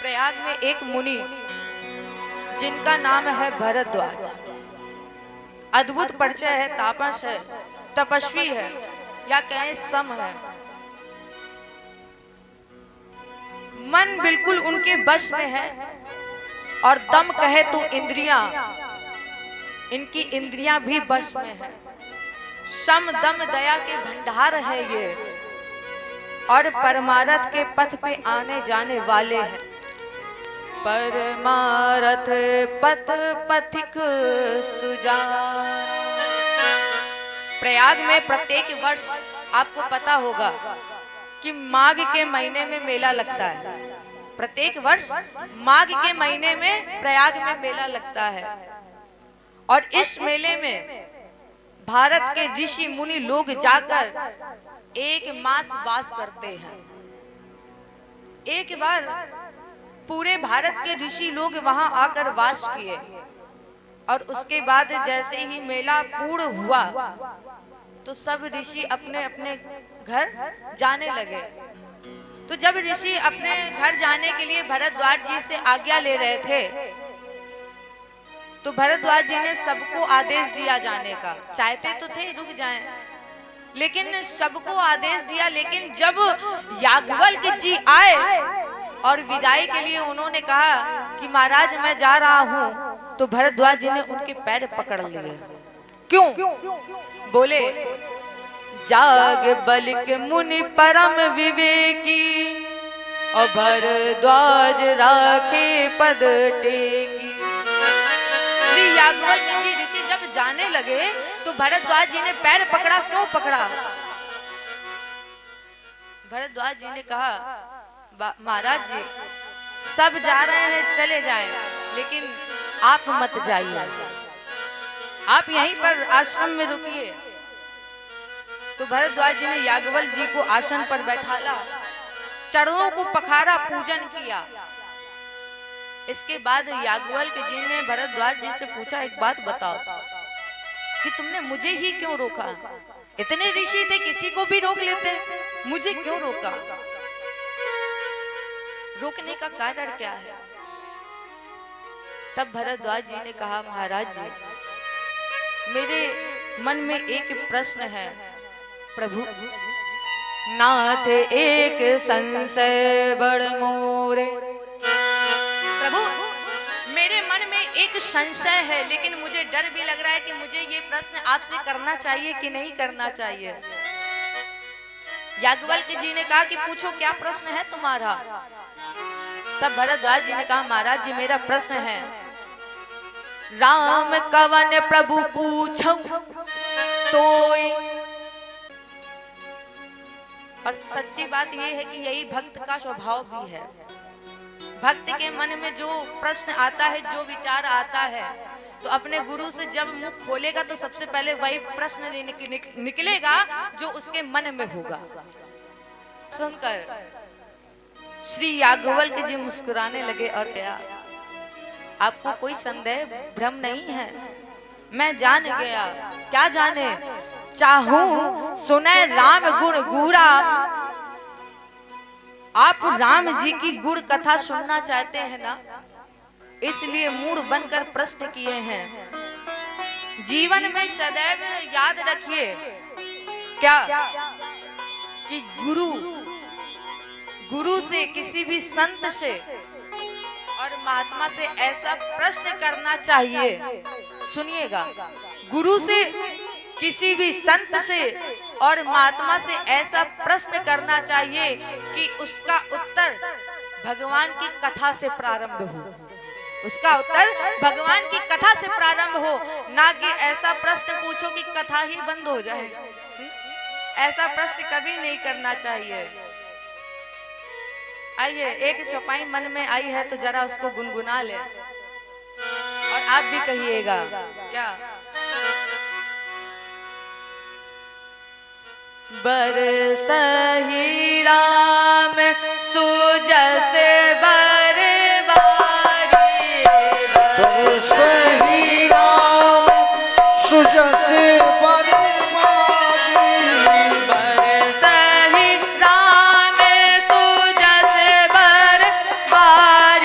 प्रयाग में एक मुनि जिनका नाम है भरद्वाज, अद्भुत परिचय है, तापस है, तपस्वी है या कहें सम है। मन बिल्कुल उनके बश में है और दम कहे तो इंद्रियां, इनकी इंद्रियां भी बश में है। सम दम दया के भंडार है ये और परमारथ के पथ पे आने जाने वाले हैं। परमारथ पथ पथिक सुजान। प्रयाग में प्रत्येक वर्ष आपको पता होगा कि माघ के महीने में मेला लगता है। प्रत्येक वर्ष माघ के महीने में प्रयाग में मेला लगता है और इस मेले में भारत के ऋषि मुनि लोग जाकर एक मास वास करते हैं। एक बार पूरे भारत के ऋषि लोग वहां आकर वास किए और उसके बाद जैसे ही मेला पूर्ण हुआ तो सब ऋषि अपने अपने घर जाने लगे। तो जब ऋषि अपने घर जाने के लिए भरद्वाज जी से आज्ञा ले रहे थे तो भरद्वाज जी ने सबको आदेश दिया जाने का। चाहते तो थे रुक जाएं, लेकिन सबको आदेश दिया। लेकिन जब याज्ञवल्क्य जी आए और विदाई के लिए उन्होंने कहा कि महाराज मैं जा रहा हूं, तो भरद्वाज जी ने उनके पैर पकड़ लिए। क्यों? बोले याज्ञवल्क्य के मुनि परम विवेकी और भरद्वाज राखे पद टेकी। श्री याज्ञवल्क्य जी ऋषि जब जाने लगे तो भरद्वाज जी ने पैर पकड़ा। क्यों पकड़ा? भरद्वाज जी ने कहा महाराज जी सब जा रहे हैं चले जाएं, लेकिन आप मत जाइए, आप यहीं पर आश्रम में रुकिए। तो भरद्वाज जी ने याज्ञवल्क्य जी को आसन पर बैठाला, चरणों को पखारा, पूजन किया। इसके बाद याज्ञवल्क्य जी ने भरद्वाज जी से पूछा एक बात बताओ कि तुमने मुझे ही क्यों रोका? इतने ऋषि थे, किसी को भी रोक लेते, मुझे क्यों रोका? रोकने का कारण क्या है? तब भरद्वाज जी ने कहा महाराज जी मेरे मन में एक प्रश्न है प्रभु। नाथ एक संशय बड़ मोरे। प्रभु मेरे मन में एक संशय है, लेकिन मुझे डर भी लग रहा है कि मुझे ये प्रश्न आपसे करना चाहिए कि नहीं करना चाहिए। याज्ञवल्क्य जी ने कहा कि पूछो क्या प्रश्न है तुम्हारा? तब भरद्वाज जी ने कहा महाराज जी मेरा प्रश्न है राम कवन प्रभु पूछो तोई। और सच्ची बात यह है कि यही भक्त का स्वभाव भी है। भक्त के मन में जो प्रश्न आता है, जो विचार आता है, तो अपने गुरु से जब मुख खोलेगा तो सबसे पहले वही प्रश्न निकलेगा जो उसके मन में होगा। सुनकर श्री याज्ञवल्क्य जी मुस्कुराने लगे और कहा आपको कोई संदेह भ्रम नहीं है? मैं जान गया। क्या जाने? चाहूं सुने राम गुण गूढ़ा। आप राम जी की गुण कथा सुनना चाहते हैं ना, इसलिए मूड बनकर प्रश्न किए हैं। जीवन में सदैव याद रखिए क्या कि गुरु से, किसी भी संत से और महात्मा से ऐसा प्रश्न करना चाहिए। सुनिएगा, गुरु से, किसी भी संत से और महात्मा से ऐसा प्रश्न करना चाहिए कि उसका उत्तर भगवान की कथा से प्रारंभ हो। उसका उत्तर भगवान की कथा से प्रारंभ हो, ना कि ऐसा प्रश्न पूछो कि कथा ही बंद हो जाए। ऐसा प्रश्न कभी नहीं करना चाहिए। आइए, एक चौपाई मन में आई है तो जरा उसको गुनगुना ले और आप भी कहिएगा क्या? बरसहि राम सुजस बरबारी। बरसहि राम सुजस बरसहि राम सुजस बरबारी।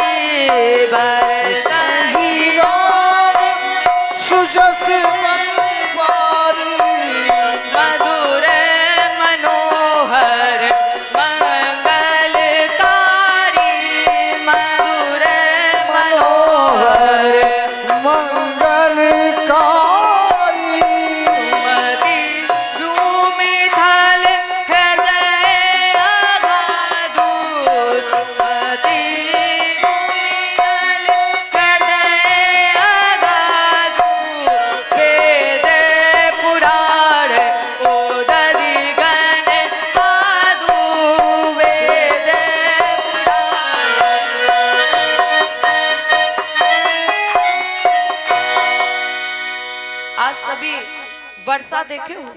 वर्षा देखे हो,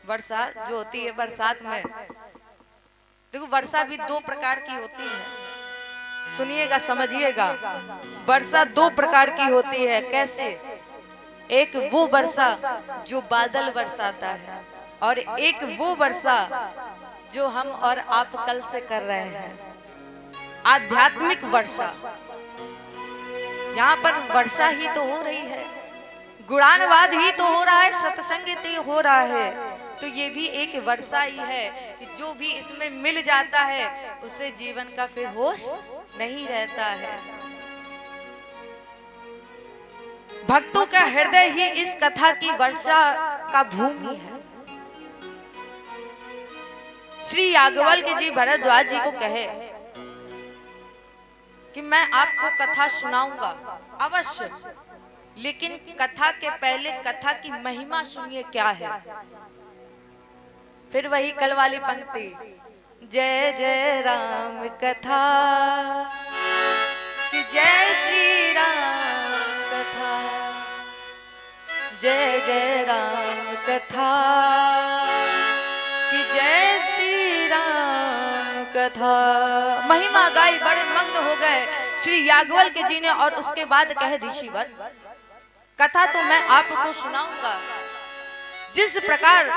वर्षा जो होती है बरसात में, देखो वर्षा भी दो प्रकार की होती है, सुनिएगा समझिएगा। वर्षा दो प्रकार की होती है। कैसे? एक वो वर्षा जो बादल बरसाता है, और एक वो वर्षा जो हम और आप कल से कर रहे हैं, आध्यात्मिक वर्षा। यहाँ पर वर्षा ही तो हो रही है, गुणानुवाद ही तो हो रहा है, सत्संग ही हो रहा है, तो ये भी एक वर्षा ही है कि जो भी इसमें मिल जाता है उसे जीवन का फिर होश नहीं रहता है। भक्तों का हृदय ही इस कथा की वर्षा का भूमि है। श्री याज्ञवल्क्य जी भरद्वाज जी को कहे कि मैं आपको कथा सुनाऊंगा अवश्य, लेकिन कथा के पहले कथा की महिमा सुनिए क्या है। फिर वही कल वाली पंक्ति, जय जय राम कथा कि जय श्री राम कथा, जय जय राम कथा कि जय श्री राम कथा। महिमा गाई बड़े मग्न हो गए श्री याज्ञवल्क्य जी ने, और उसके बाद कहे ऋषिवर कथा तो मैं आपको सुनाऊंगा। जिस प्रकार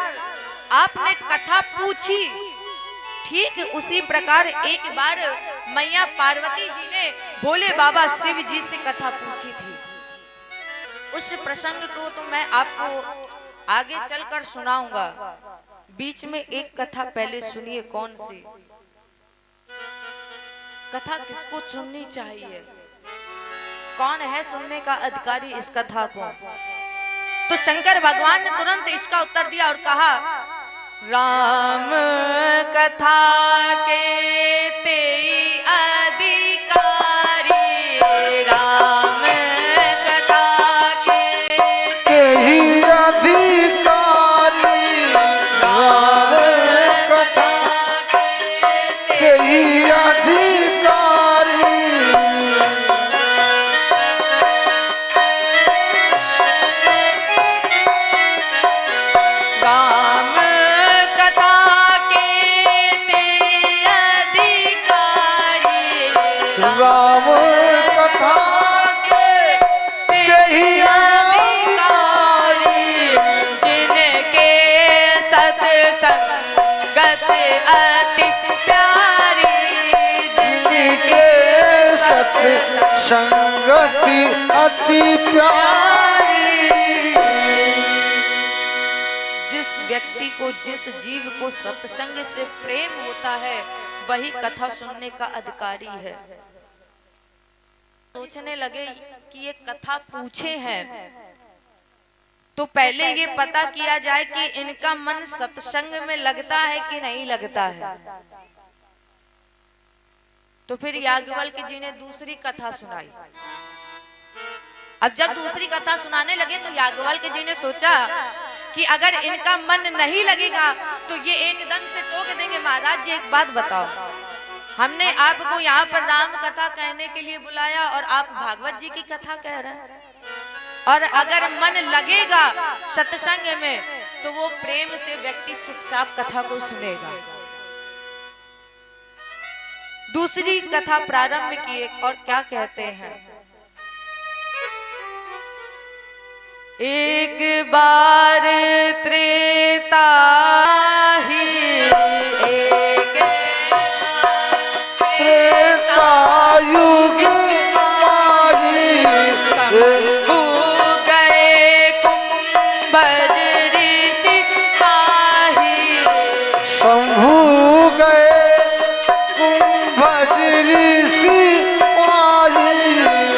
आपने कथा पूछी, ठीक उसी प्रकार एक बार मैया पार्वती जी ने भोले बाबा शिव जी से कथा पूछी थी। उस प्रसंग को तो मैं आपको आगे चलकर सुनाऊंगा। बीच में एक कथा पहले सुनिए। कौन सी कथा? किसको सुननी चाहिए? कौन है सुनने का अधिकारी इस कथा को? तो शंकर भगवान ने तुरंत इसका उत्तर दिया और कहा, राम कथा के तेई अधिकारी, राम कथा के तेई अधिकारी, राम कथा के तेई अधिकारी। राम कथा के तेई अधिकारी, राम कथा के तेई अधिकारी। जिनके सत्संगत अति प्यारी, जिनके सत्संगति अति प्यारी। जिस व्यक्ति को, जिस जीव को सत्संग से प्रेम होता है, वही कथा सुनने का अधिकारी है। सोचने लगे कि ये कथा पूछे हैं, तो पहले ये पता किया जाए कि इनका मन सत्संग में लगता है कि नहीं लगता है। तो फिर याज्ञवल्क्य जी ने दूसरी कथा सुनाई। अब जब दूसरी कथा सुनाने लगे तो याज्ञवल्क्य जी ने सोचा कि अगर इनका मन नहीं लगेगा तो ये एकदम से टोक देंगे। महाराज जी एक बात बताओ, हमने आपको यहाँ पर राम कथा कहने के लिए बुलाया और आप भागवत जी की कथा कह रहे हैं, और अगर मन लगेगा सत्संग में तो वो प्रेम से व्यक्ति चुपचाप कथा को सुनेगा। दूसरी कथा प्रारंभ की और क्या कहते हैं, एक बार त्रेता ही, एक त्रेता युग माही, शंभु गए कुंभज ऋषि माही, शंभु गए कुंभज ऋषि माही।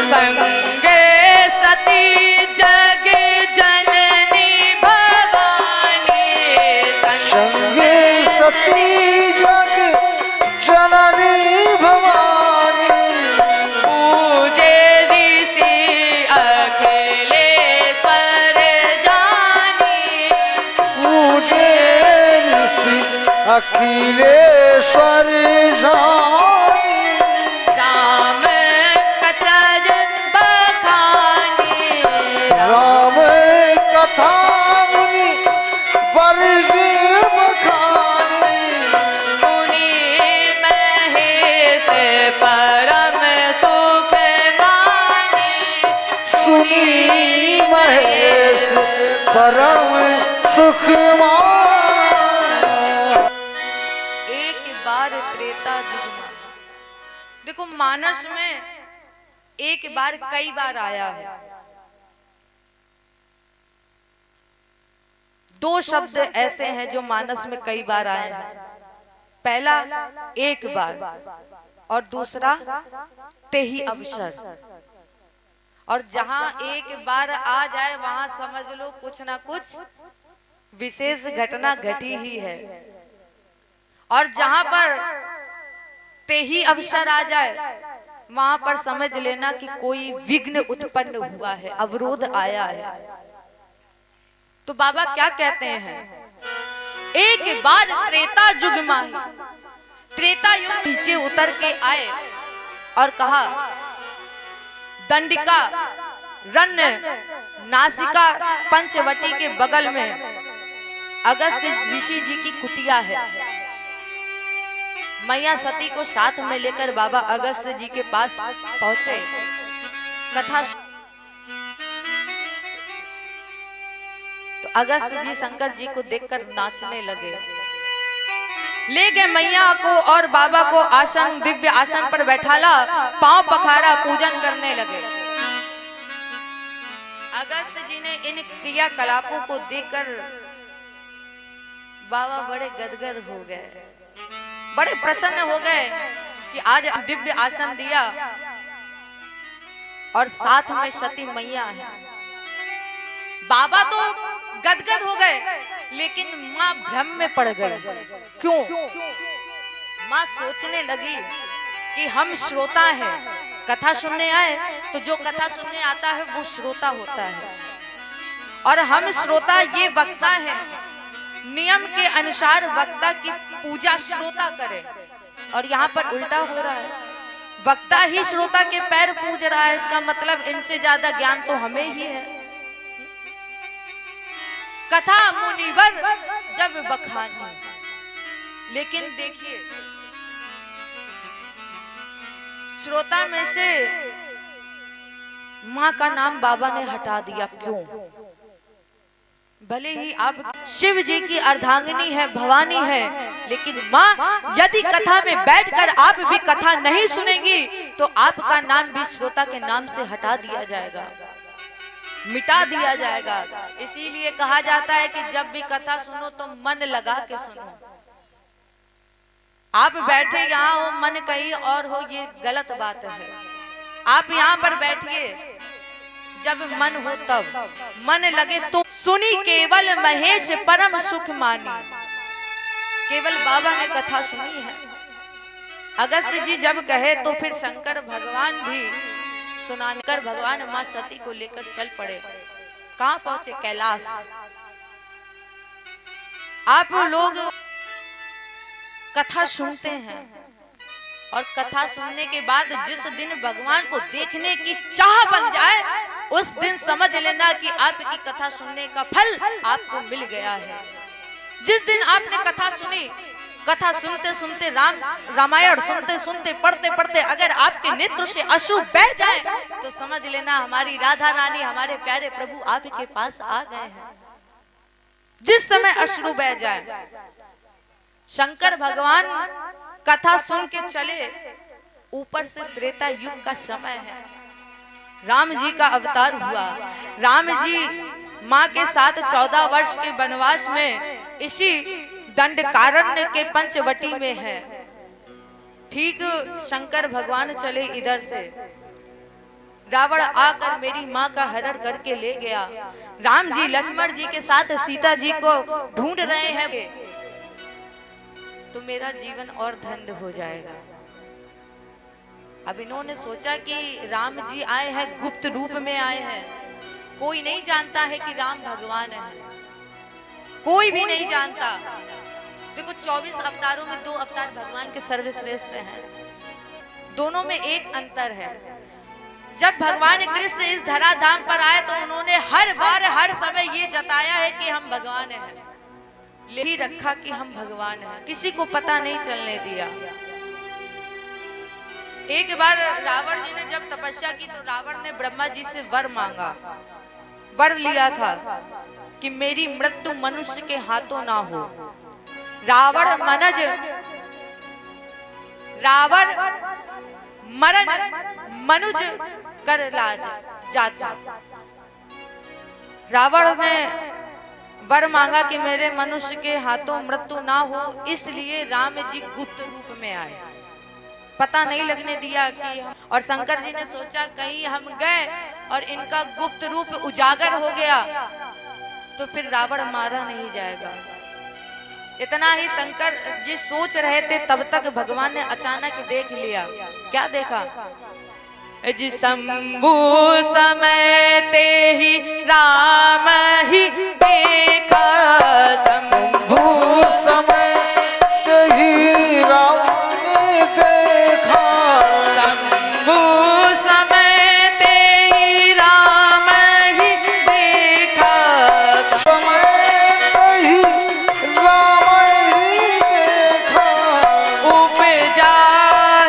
संगे सती जग जननी भवानी, संगे सती जग जननी भवानी। पूजे ऋषि अखिलेश्वर जानी, पूजे ऋषि अखिलेश्वर जानी। राम कथा बखानी, राम कथा मुनि परम सुख एक बार त्रेता युग में, देखो मानस में एक बार कई बार आया है। दो शब्द ऐसे हैं जो मानस में कई बार आए हैं। पहला एक बार और दूसरा तेही अवसर। और जहां एक बार आ जाए वहां समझ लो कुछ ना कुछ विशेष घटना घटी ही है। और जहां पर तेही अवसर आ जाए वहां पर समझ लेना कि कोई विघ्न उत्पन्न हुआ है, अवरोध आया है। तो बाबा क्या कहते हैं, एक बार त्रेता युग माही, त्रेता युग नीचे उतर के आए और कहा दंडिका रण्य नासिका पंचवटी के बगल में अगस्त ऋषि जी की कुटिया है। मैया सती को साथ में लेकर बाबा अगस्त जी के पास पहुंचे। कथा तो अगस्त जी शंकर जी को देखकर नाचने लगे, ले गए मैया को और बाबा को आसन, दिव्य आसन पर बैठाला, पांव पखारा, पूजन करने लगे। अगस्त जी ने इन क्रियाकलापों को देखकर बाबा बड़े गदगद हो गए, बड़े प्रसन्न हो गए कि आज दिव्य आसन दिया और साथ में सती मैया है। बाबा तो गदगद हो गए लेकिन माँ भ्रम में पड़ गई। क्यों? माँ सोचने लगी कि हम श्रोता हैं, कथा सुनने आए तो जो कथा सुनने आता है वो श्रोता होता है और हम श्रोता ये वक्ता है। नियम के अनुसार वक्ता की पूजा श्रोता करे और यहाँ पर उल्टा हो रहा है, वक्ता ही श्रोता के पैर पूज रहा है। इसका मतलब इनसे ज्यादा ज्ञान तो हमें ही है। कथा मुनिवर जब बखानी, लेकिन देखिए श्रोता में से माँ का नाम बाबा ने हटा दिया। क्यों? भले ही आप शिव जी की अर्धांगिनी है, भवानी है, लेकिन माँ यदि कथा में बैठकर आप भी कथा नहीं सुनेंगी तो आपका नाम भी श्रोता के नाम से हटा दिया जाएगा, मिटा दिया जाएगा। इसीलिए कहा जाता है कि जब भी कथा सुनो तो मन लगा के सुनो। आप बैठे यहाँ हो, मन कहीं और हो, ये गलत बात है। आप यहाँ पर बैठिए, जब मन हो तब, मन लगे तो सुनी केवल महेश परम सुख मानी। केवल बाबा ने कथा सुनी है। अगस्त जी जब कहे तो फिर शंकर भगवान भी सुनाने कर भगवान माँ सती को लेकर चल पड़े। कहाँ पहुंचे? कैलाश। आप लोग कथा सुनते हैं और कथा सुनने के बाद जिस दिन भगवान को देखने की चाह बन जाए उस दिन समझ लेना कि आपकी कथा सुनने का फल आपको मिल गया है। जिस दिन आपने कथा सुनी, कथा सुनते सुनते रामायण सुनते सुनते पढ़ते पढ़ते अगर आपके नेत्र से अश्रु बह जाए तो समझ लेना हमारी राधा रानी, हमारे प्यारे प्रभु आपके पास आ गए हैं। जिस समय अश्रु बह जाए, शंकर भगवान कथा सुन के चले, ऊपर से त्रेता युग का समय है, राम जी का अवतार हुआ। राम जी माँ के साथ 14 वर्ष के वनवास में इसी दंडकारण्य के पंचवटी में है। ठीक शंकर भगवान चले इधर से, रावण आकर मेरी माँ का हरण करके ले गया। राम जी लक्ष्मण जी के साथ सीता जी को ढूंढ रहे हैं तो मेरा जीवन और धन्य हो जाएगा। अब इन्होंने सोचा कि राम जी आए हैं, गुप्त रूप में आए हैं, कोई नहीं जानता है कि राम भगवान है, कोई भी नहीं जानता। देखो 24 अवतारों में 2 अवतार भगवान के सर्वश्रेष्ठ हैं, दोनों में एक अंतर है। जब भगवान कृष्ण इस धराधाम पर आए तो उन्होंने हर बार हर समय ये जताया है कि हम भगवान हैं, ले ही रखा कि हम भगवान हैं, किसी को पता नहीं चलने दिया। एक बार रावण जी ने जब तपस्या की तो रावण ने ब्रह्मा जी से वर मांगा, वर लिया था कि मेरी मृत्यु मनुष्य के हाथों ना हो। रावण मरण मनुज कर लाज जाचा। रावण ने वर मांगा कि मेरे मनुष्य के हाथों मृत्यु ना हो, इसलिए राम जी गुप्त रूप में आए, पता नहीं लगने दिया कि हम। और शंकर जी ने सोचा कहीं हम गए और इनका गुप्त रूप उजागर हो गया तो फिर रावण मारा नहीं जाएगा। इतना ही शंकर जी सोच रहे थे, तब तक भगवान ने अचानक देख लिया। क्या देखा? जी शंभु समय ते ही राम ही देखा, शंभु समय ते ही राम ने देखा, शंभु समय ते ही राम ही देखा, समय ते ही राम ही देखा, उपजा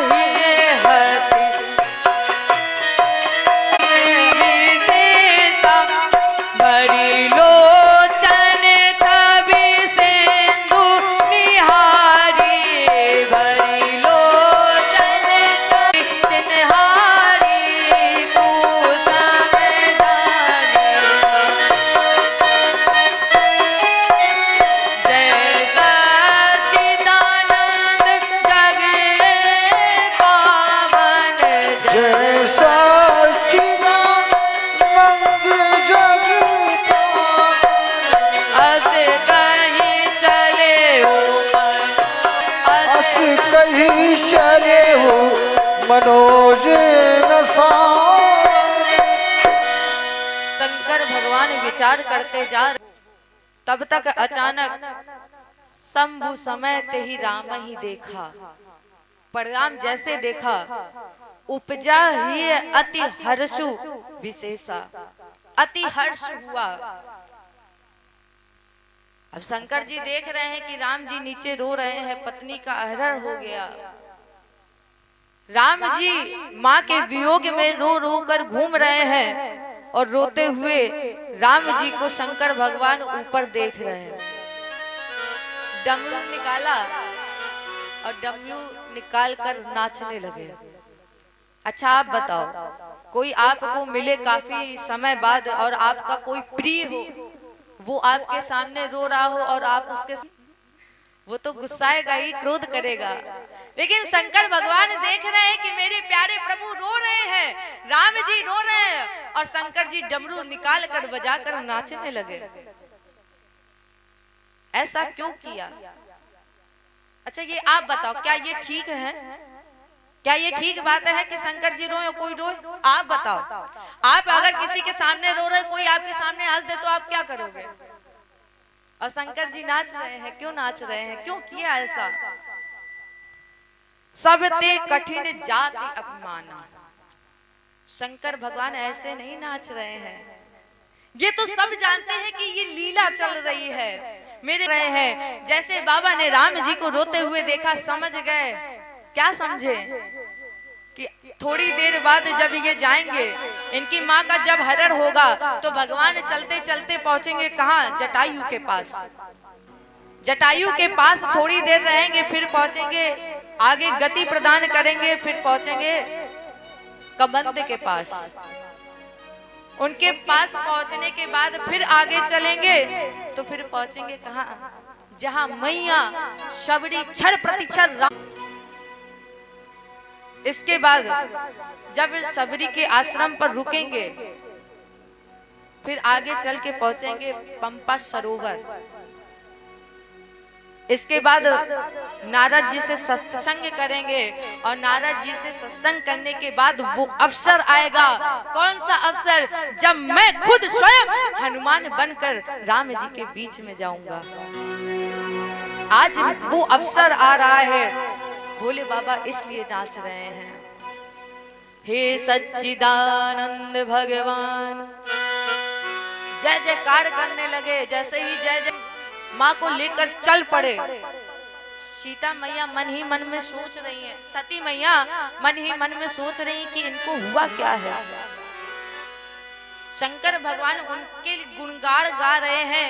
ही हति देता, बड़ी लोचन छवि सिंधु निहारी, बड़ी लोचन छवि चिन्हारी, तू सब जाने। जय सच्चिदानंद जग पावन, जय सच्चिदानंद जग अस कहीं चले हो मन, अस कहीं चले हो मनोज नसार। शंकर भगवान विचार करते जा रहे, तब तक अचानक शंभु समय ते ही राम ही देखा। परिणाम जैसे देखा, उपजा ही अति हर्षु विशेषा, अति हर्ष हुआ। अब शंकर जी देख रहे हैं कि राम जी नीचे रो रहे हैं, पत्नी का अपहरण हो गया। राम जी माँ के वियोग में रो रो कर घूम रहे हैं और रोते हुए राम जी को शंकर भगवान ऊपर देख रहे हैं। डमरू निकाला और डमरू निकाल कर नाचने लगे। अच्छा आप बताओ, कोई आपको मिले काफी समय बाद और आपका कोई प्रिय हो, वो आपके सामने रो रहा हो और आप उसके, वो तो गुस्साएगा ही, क्रोध करेगा। लेकिन शंकर भगवान देख रहे हैं कि मेरे प्यारे प्रभु रो रहे हैं, राम जी रो रहे हैं, और शंकर जी डमरू निकाल कर बजा कर नाचने लगे। ऐसा क्यों किया? अच्छा ये आप बताओ, क्या ये ठीक है? क्या ये ठीक बात है कि शंकर जी रोए कोई रोए? आप बताओ, आप अगर किसी के सामने रो रहे, कोई आपके सामने हंस दे तो आप क्या करोगे? और शंकर जी नाच रहे हैं, क्यों नाच रहे हैं? क्यों किया ऐसा? सब ते कठिन जाति अपमाना। शंकर भगवान ऐसे नहीं नाच रहे हैं, ये तो सब जानते हैं कि ये लीला चल रही है। मेरे रहे हैं जैसे बाबा ने राम जी को रोते हुए देखा, समझ गए। क्या समझे? कि थोड़ी देर बाद जब ये जाएंगे, इनकी माँ का जब हरण होगा तो भगवान चलते चलते पहुंचेंगे कहाँ? जटायु के पास। जटायु के पास थोड़ी देर रहेंगे, फिर पहुंचेंगे, आगे गति प्रदान करेंगे, फिर पहुंचेंगे कबंध के पास। उनके पास पहुंचने के बाद फिर आगे चलेंगे तो फिर पहुंचेंगे कहाँ? जहां मैया शबरी क्षण प्रतिक्षण। इसके बाद जब शबरी के आश्रम पर रुकेंगे, फिर आगे चल के पहुंचेंगे पंपा सरोवर। इसके बाद नारद जी से सत्संग करेंगे, और नारद जी से सत्संग करने के बाद वो अवसर आएगा। कौन सा अवसर? जब मैं खुद स्वयं हनुमान बनकर राम जी के बीच में जाऊंगा। आज वो अवसर आ रहा है, भोले बाबा इसलिए नाच रहे हैं। हे सच्चिदानंद भगवान, जय जयकार करने लगे। जैसे ही जय जय माँ को लेकर चल पड़े। सीता मैया मन ही मन में सोच रही है, सती मैया मन ही मन में सोच रही कि इनको हुआ क्या है। शंकर भगवान उनके गुणगान गा रहे हैं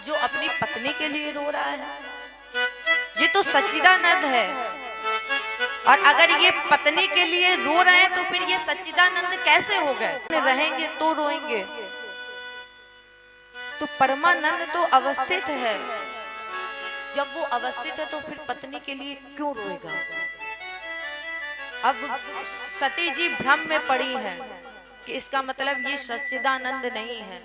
जो अपनी पत्नी के लिए रो रहा है। ये तो सच्चिदानंद है, और अगर ये पत्नी के लिए रो रहे हैं तो फिर ये सच्चिदानंद कैसे हो गए? रहेंगे तो रोएंगे। तो परमानंद तो अवस्थित है, जब वो अवस्थित है तो फिर पत्नी के लिए क्यों रोएगा? अब सती जी भ्रम में पड़ी है कि इसका मतलब ये सच्चिदानंद नहीं है,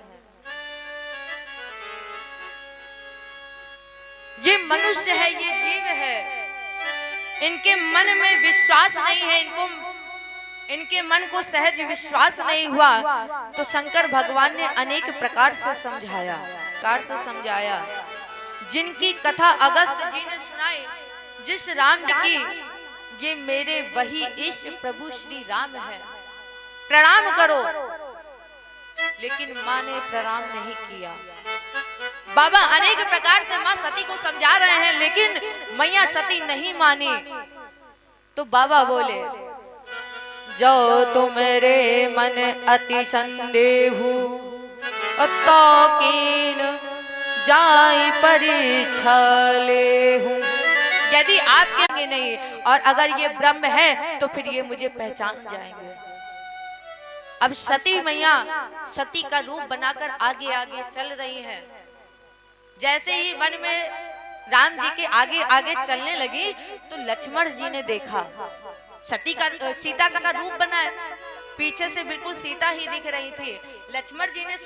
ये मनुष्य है, ये जीव है। इनके मन में विश्वास नहीं है, इनके मन को सहज विश्वास नहीं हुआ, तो शंकर भगवान ने अनेक प्रकार से समझाया। जिनकी कथा अगस्त जी ने सुनाई, जिस राम जी की, ये मेरे वही इष्ट प्रभु श्री राम है, प्रणाम करो। लेकिन माँ ने प्रणाम नहीं किया। बाबा अनेक प्रकार से माँ सती को समझा रहे हैं, लेकिन मैया सती नहीं मानी। तो बाबा बोले, जो तुम्हारे मन अति संदेहु तो कीन जाई परीक्षा लेहु। यदि आप कहेंगे नहीं और अगर ये ब्रह्म है तो फिर ये मुझे पहचान जाएंगे। अब सती मैया सती का रूप बनाकर आगे आगे चल रही है। जैसे ही वन में राम जी के आगे आगे चलने लगी तो लक्ष्मण जी ने देखा सीता का रूप बना है, पीछे से बिल्कुल सीता ही दिख रही थी। लक्ष्मण जी ने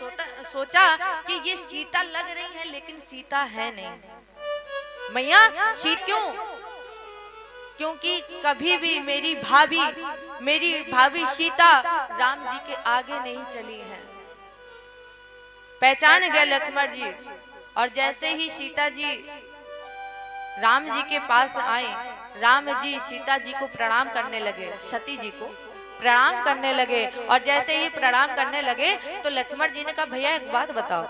सोचा कि ये सीता लग रही है लेकिन सीता है नहीं। मैया क्यों? क्योंकि कभी भी मेरी भाभी सीता राम जी के आगे नहीं चली है। पहचान गए लक्ष्मण जी, और जैसे ही सीता जी राम जी के पास आए, राम जी सीता जी को प्रणाम करने लगे, सती जी को प्रणाम करने लगे। और जैसे ही प्रणाम करने लगे तो लक्ष्मण जी ने कहा, भैया एक बात बताओ,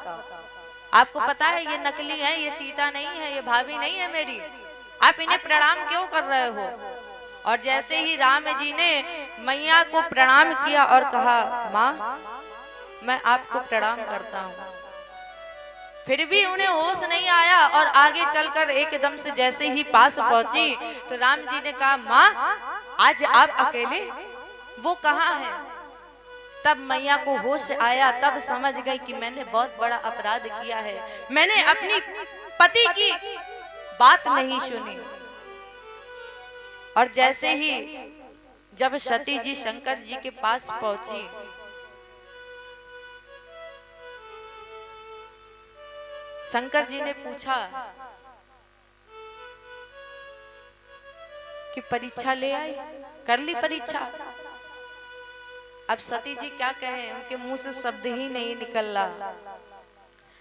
आपको पता है ये नकली है, ये सीता नहीं है, ये भाभी नहीं है मेरी, आप इन्हें प्रणाम क्यों कर रहे हो? और जैसे ही राम जी ने मैया को प्रणाम किया और कहा, माँ मैं आपको प्रणाम करता हूँ, फिर भी उन्हें होश नहीं आया और आगे चलकर एकदम से जैसे ही पास पहुंची तो राम जी ने कहा, माँ आज आप अकेले, वो कहाँ है? तब मैया को होश आया, तब समझ गई कि मैंने बहुत बड़ा अपराध किया है, मैंने अपनी पति की बात नहीं सुनी। और जैसे ही जब सती जी शंकर जी के पास पहुंची, शंकर जी ने पूछा कि परीक्षा ले आई, कर ली परीक्षा? अब सती जी क्या कहें, उनके मुंह से शब्द ही नहीं निकल रहा।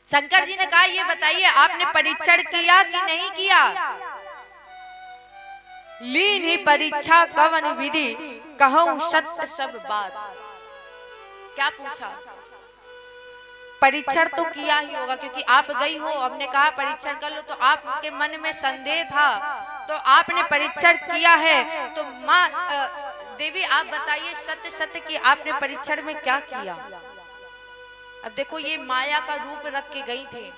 शंकर जी ने कहा, ये बताइए आपने परीक्षण किया कि नहीं किया? लीन ही परीक्षा कवन विधि, कहूं सत्य सब बात। क्या पूछा? परीक्षण तो किया ही होगा, क्योंकि आप गई हो, हमने कहा परीक्षण कर लो, तो आपके मन में संदेह था तो आपने परीक्षण किया है। तो माँ देवी आप बताइए सत्य सत्य कि आपने परीक्षण में क्या किया? अब देखो ये माया का रूप रख के गई थी,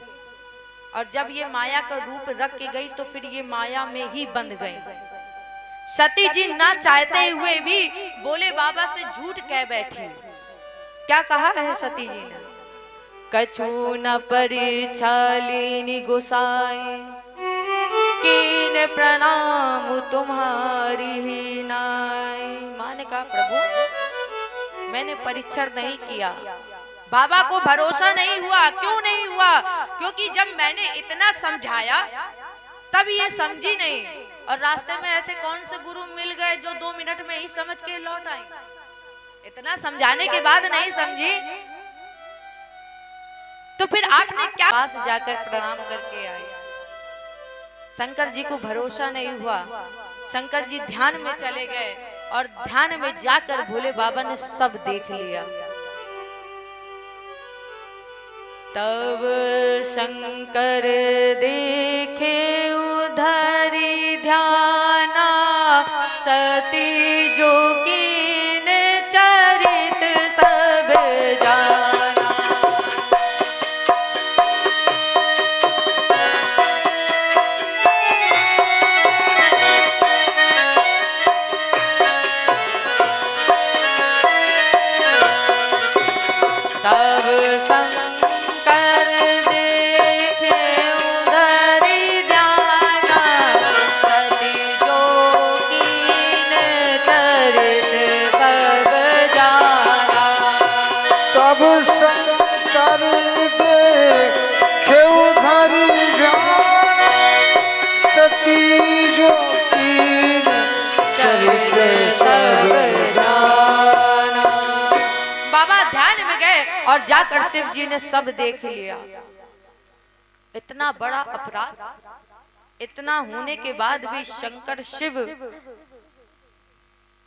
और जब ये माया का रूप रख के गई तो फिर ये माया में ही बंध गई। सती जी ना चाहते हुए भी बोले बाबा से झूठ कह बैठी। क्या कहा है सती जी ने? कछु न परीक्षा लीनी गोसाई, कीन प्रणाम तुम्हारी ही नाई। माँ ने कहा, प्रभु मैंने परीक्षण नहीं किया, बाबा को भरोसा नहीं हुआ। क्यों नहीं हुआ? क्योंकि जब मैंने इतना समझाया तब ये समझी नहीं, और रास्ते में ऐसे कौन से गुरु मिल गए जो 2 मिनट में ही समझ के लौट आए। इतना समझाने के बाद नहीं समझी तो फिर आपने क्या? पास जाकर प्रणाम करके आई। शंकर जी को भरोसा नहीं हुआ, शंकर जी ध्यान में चले गए, और ध्यान में जाकर भोले बाबा ने सब देख लिया। तब शंकर देखे उधरी ध्याना, सती जो कीन चरित सब जाना। शंकर देखे उधरी ध्याना, सती जो कीन चरित सब जाना। तब शंकर देखे उधरी ध्याना, सती जो कीन चरित सब जाना। बाबा ध्यान में गए और जाकर शिव जी ने सब देख लिया। इतना बड़ा अपराध, इतना होने के बाद भी शंकर शिव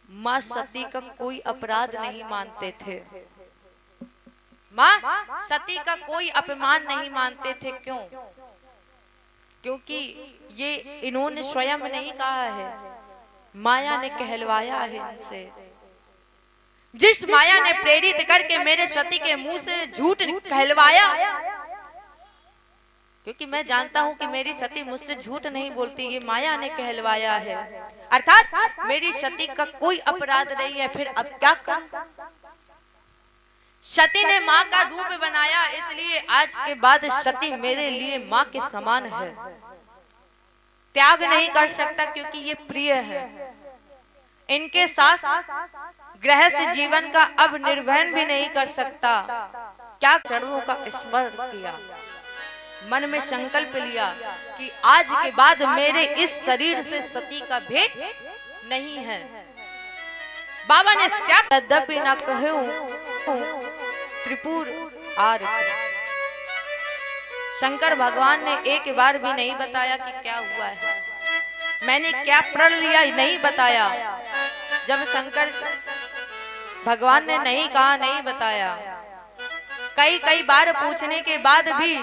मां सती का कोई अपराध नहीं मानते थे। मां सती का कोई अपमान नहीं मानते थे। क्यों? क्योंकि ये इन्होंने स्वयं नहीं कहा है, माया ने कहलवाया है इनसे। जिस माया ने प्रेरित करके मेरे सती के मुंह से झूठ कहलवाया, क्योंकि मैं जानता हूं कि मेरी सती मुझसे झूठ नहीं बोलती, ये माया ने कहलवाया है। अर्थात मेरी सती का कोई अपराध नहीं है। फिर अब क्या करूं? सती ने मां का रूप बनाया, इसलिए आज के बाद सती मेरे लिए मां के समान है। त्याग नहीं कर सकता क्योंकि ये प्रिय है। इनके साथ गृहस्थ जीवन का अब निर्वहन भी नहीं कर सकता। क्या चरणों का स्मरण किया, मन में संकल्प लिया कि आज के बाद मेरे इस शरीर से सती का भेद नहीं है। बाबा ने त्याग, यद्यपि न कहूं त्रिपुर आरती। शंकर भगवान ने एक बार भी नहीं बताया कि क्या हुआ है, मैंने क्या प्रण लिया, नहीं बताया। जब शंकर भगवान ने नहीं कहा, नहीं बताया, कई बार पूछने के बाद भी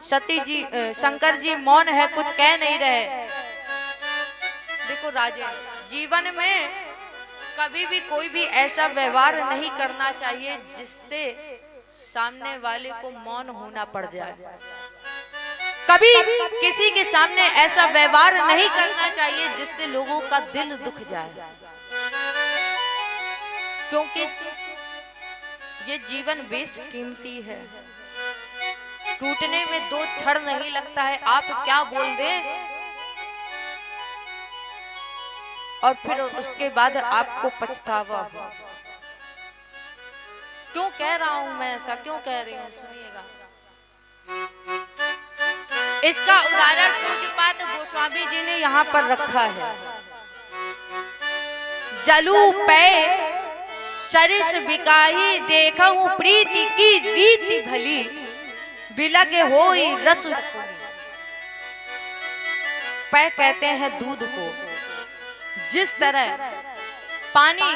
सती जी शंकर जी मौन है, कुछ कह नहीं रहे। देखो राजन, जीवन में कभी भी कोई भी ऐसा व्यवहार नहीं करना चाहिए जिससे सामने वाले को मौन होना पड़ जाए। कभी किसी के सामने ऐसा व्यवहार नहीं करना चाहिए जिससे लोगों का दिल दुख जाए, क्योंकि ये जीवन बेशकीमती है। टूटने में दो क्षण नहीं लगता है। आप क्या बोल दें और फिर उसके बाद आपको पछतावा हो। क्यों कह रहा हूं मैं ऐसा, क्यों कह रही हूं, सुनिएगा। इसका उदाहरण पूज्यपाद गोस्वामी जी ने यहाँ पर रखा है। जलू पे सरिस बिकाही देखूं प्रीति की रीति भली, बिलगे होई रस। पे कहते हैं दूध को। जिस तरह पानी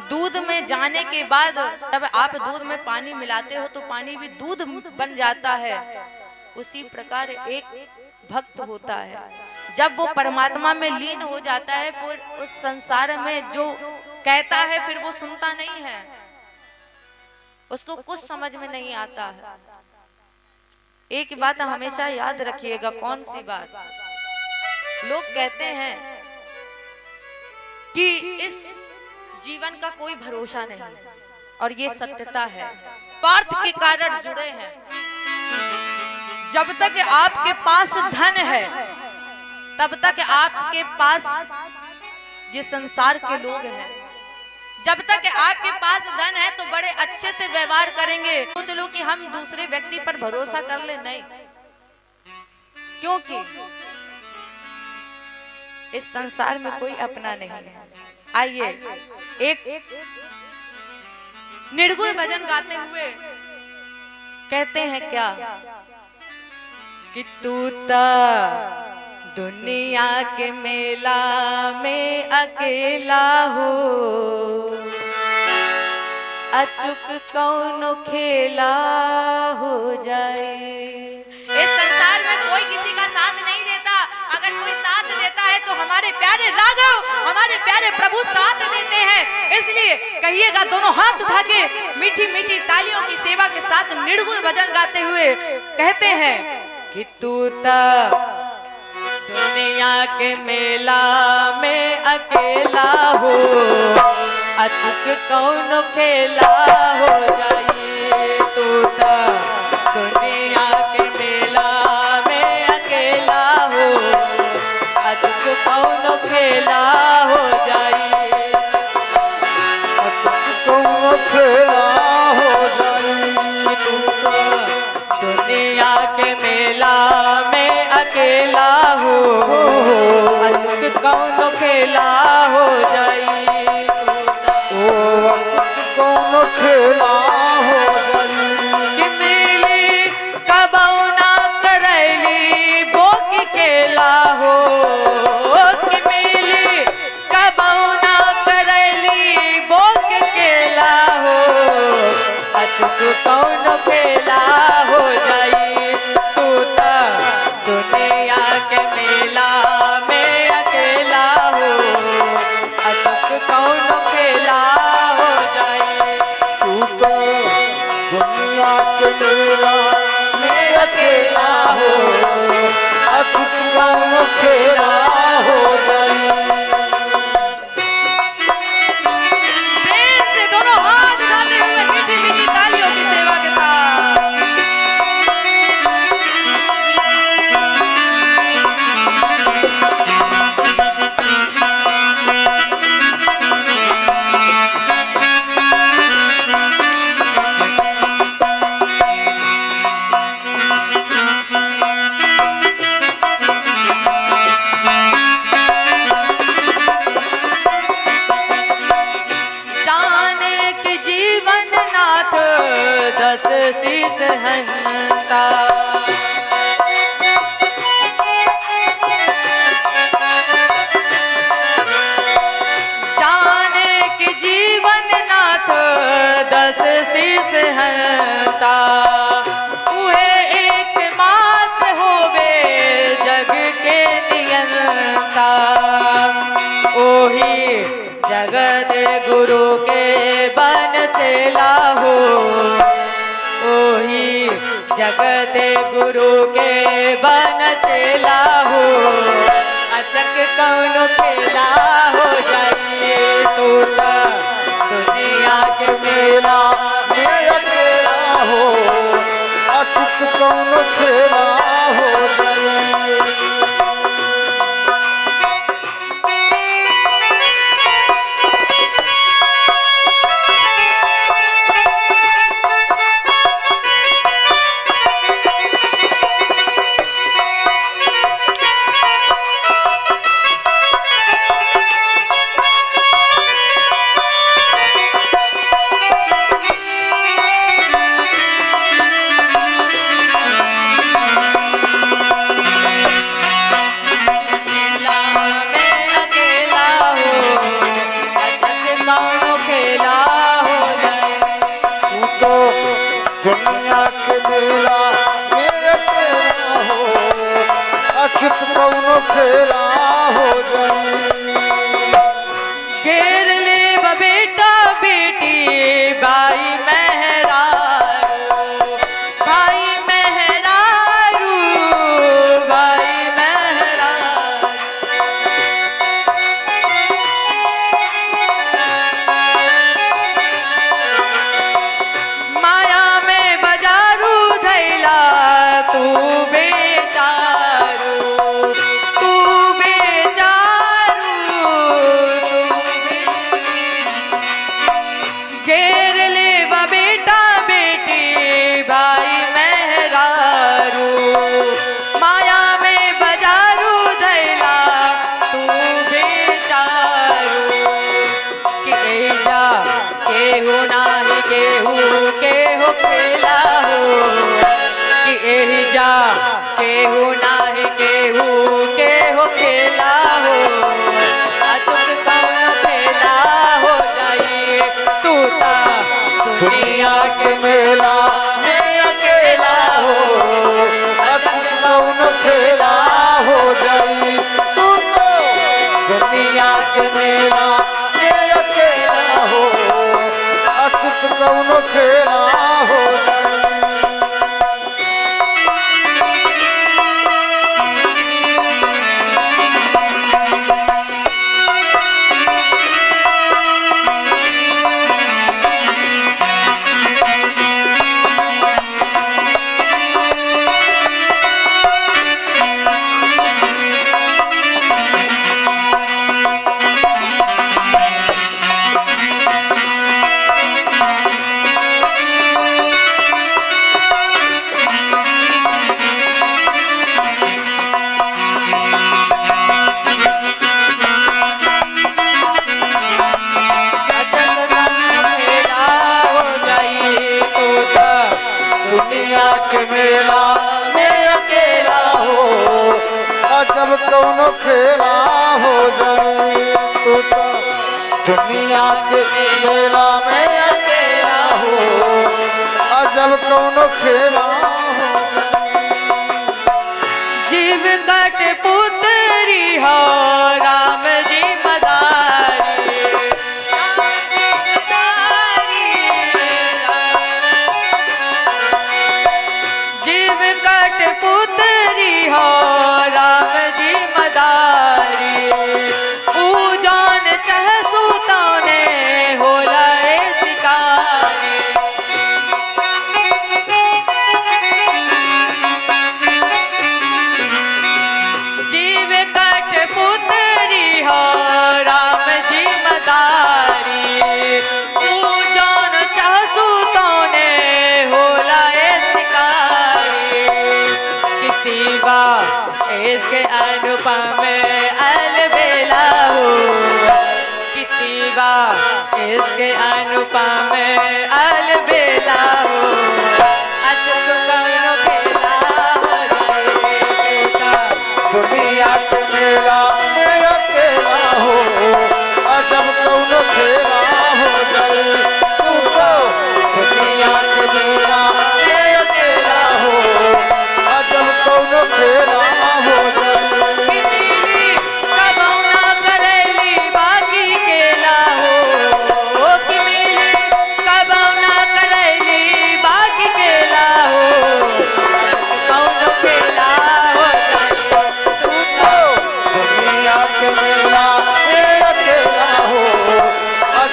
दूध में जाने के बाद जब आप दूध में पानी मिलाते हो तो पानी भी दूध बन जाता है, उसी प्रकार एक भक्त होता है। जब वो परमात्मा में लीन हो जाता है, फिर उस संसार में जो कहता है फिर वो सुनता नहीं है, उसको कुछ समझ में नहीं आता है। एक बात हमेशा याद रखिएगा। कौन सी बात? लोग कहते हैं कि इस जीवन का कोई भरोसा नहीं, और ये सत्यता है। स्वार्थ के कारण जुड़े हैं। जब तक आपके पास धन है तब तक आपके पास ये संसार के लोग हैं। जब तक आपके पास धन है तो बड़े अच्छे से व्यवहार करेंगे। सोच लो कि हम दूसरे व्यक्ति पर भरोसा कर ले, नहीं, क्योंकि इस संसार में कोई अपना नहीं है। आइए एक निर्गुण भजन गाते हुए कहते हैं क्या कि तू दुनिया के मेला में अकेला हो, अचूक कौनो खेला हो जाए। इस संसार में कोई किसी का साथ नहीं देता। अगर कोई साथ देता है तो हमारे प्यारे राघव, हमारे प्यारे प्रभु साथ देते हैं। इसलिए कहिएगा दोनों हाथ उठा के मीठी मीठी तालियों की सेवा के साथ निर्गुण भजन गाते हुए कहते हैं कि तू दुनिया के मेला में अकेला हो, अचूक कौन खेला हो जाए। तू तो दुनिया के मेला में अकेला हो, अचूक कौनो खेला हो जाई, अचूक कौनो खेला हो जाई। तू तो दुनिया के मेला में अकेला हो, अचूक कौनो खेला हो जाई, ओ अचूक कौनो खेला हो जाई। कि मिली कबऊ ना करैली बोकी केला हो, कि मिली कबऊ ना करैली बोकी केला हो, अचूक कौनो खेला हो जाई, तू तो दुनिया के मेला में अकेला हो, अचूक कौनो खेला हो जाई, तू तो दुनिया के मेला मैं अकेला हो, अचूक कौनो खेला हो जाई। प्रेम से दोनों हाथ उठाते हुए मीठी मीठी तालियों की सेवा के साथ जाने के जीवन नाथ दस शीस हंता, जाने के जीवन नाथ दस शीस हंता, उहे एक मात्र होवे जग के नियंता, ओही जगत गुरु के बन चेला हो, ओही जगत गुरु के बन चेला हो, अचक कौनो खेला हो जाई, तू तो दुनिया के मेला मैं अकेला हो, अचूक कौनो खेला हो जाई। दुनिया के मेला में अकेला हो, अचूक कौनो खेला हो जाई। घेर ले बेटा बेटी भाई मेहरारू, भाई मेहरारू, भाई मेहरारू, माया में बजारू धैला तू बेचारू, तू बेचारू, तू घेर ले बेटा बेटी भाई मेहरारू, माया में बजारू धैला तू बेचारू, कि एजा केहू नाही केहू केहू खेला हो, कि एजा केहू नाही केहू केहू खेला हो, अचूक कौनो खेला हो जाई, तू तो दुनिया के मेला में अकेला हो, अचूक कौनो खेला हो जाई। तू तो दुनिया के मेला में अकेला हो, अचूक कौनो खेला हो जाई। के मेला में अकेला हो, जब कौनो खेला हो जाए। तू तो दुनिया के मेला में अकेला हो, जब कौनो खेला हो जीव कट पुतरी हो राम जी मदारी, जीव कट पुतरी हो राम जी मदारी, पूजन चह सुतौने होला रे शिकारी। जीव कट पुतरी हो राम जी मदारी, पूजन चह सुतौने होला रे शिकारी। किसी बा इसके अनुपम अलबेला हो, किसी बा इसके अनुपम अलबेला हो, अचक कौनो खेला हो जाए। दुनिया के मेला में अकेला हो, जब कौनो खेला हो जाए। तू तो दुनिया के मेला में अकेला हो, जब कौनो खेला हो जाए। किसी कबौना करैली बाकी केला हो, कि मिली कबौना करैली बाकी केला हो, कौनो खेला हो जाए। तू तो दुनिया के मेला में अकेला हो,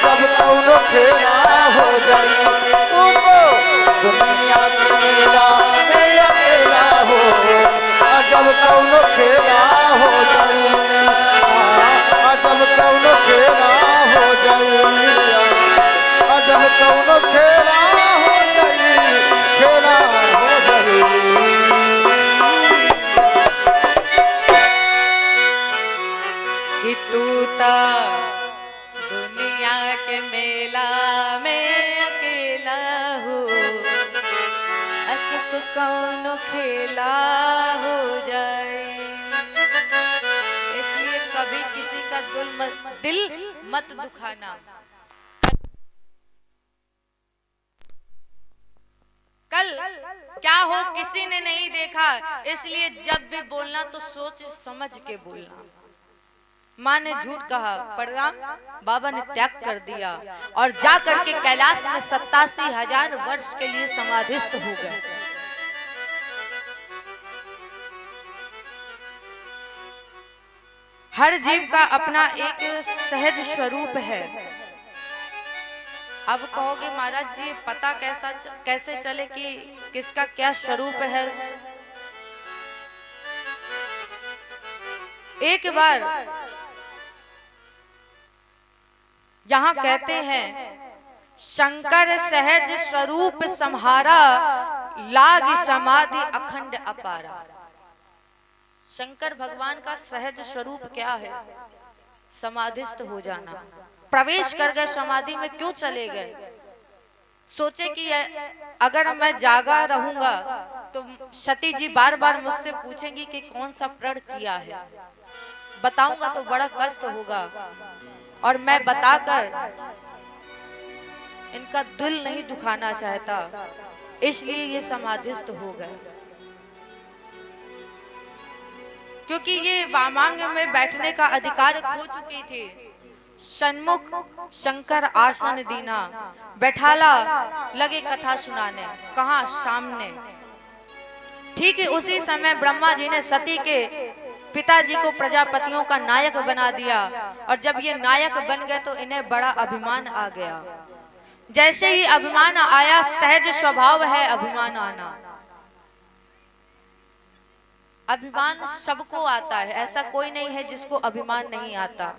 जब कौनो खेला हो जाए। तू तो दुनिया के मेला में अकेला हो, जब कौनो खेला हो जाए। जब कौनो खेला हो जाए, जब कौनो खेला हो जाए, खेला हो जाए। कि तू ता दुनिया के मेला में अकेला हो, अचक कौनो खेला हो जाए। इसलिए कभी किसी का दिल मत दुखाना। कल क्या हो किसी ने नहीं देखा, इसलिए जब भी बोलना तो सोच समझ के बोलना। माँ ने झूठ कहा, परराम बाबा ने त्याग कर दिया और जा करके कैलाश में 87,000 वर्ष के लिए समाधिस्थ हो गए। हर जीव का अपना एक सहज स्वरूप है। अब कहोगे महाराज जी पता कैसे चले कि किसका क्या स्वरूप है। एक बार यहाँ कहते हैं, शंकर सहज स्वरूप सम्हारा, लाग समाधि अखंड अपारा। शंकर भगवान का सहज स्वरूप क्या है? समाधिस्थ हो जाना। प्रवेश कर गए समाधि में, क्यों चले गए? सोचे कि अगर मैं जागा रहूंगा तो सती जी बार बार मुझसे पूछेंगी कि कौन सा प्रण किया है, बताऊंगा तो बड़ा कष्ट होगा और मैं बताकर इनका दिल नहीं दुखाना चाहता, इसलिए ये समाधिस्थ हो गए। क्योंकि ये वामांग में बैठने का अधिकार खो चुकी थी। सन्मुख शंकर आसन दीना, बैठाला लगे कथा सुनाने। कहा? सामने। ठीक है, उसी समय ब्रह्मा जी ने सती के पिताजी को प्रजापतियों का नायक बना दिया और जब ये नायक बन गए तो इन्हें बड़ा अभिमान आ गया। जैसे ही अभिमान आया, सहज स्वभाव है अभिमान आना। अभिमान सबको आता है, ऐसा कोई नहीं है जिसको अभिमान नहीं आता।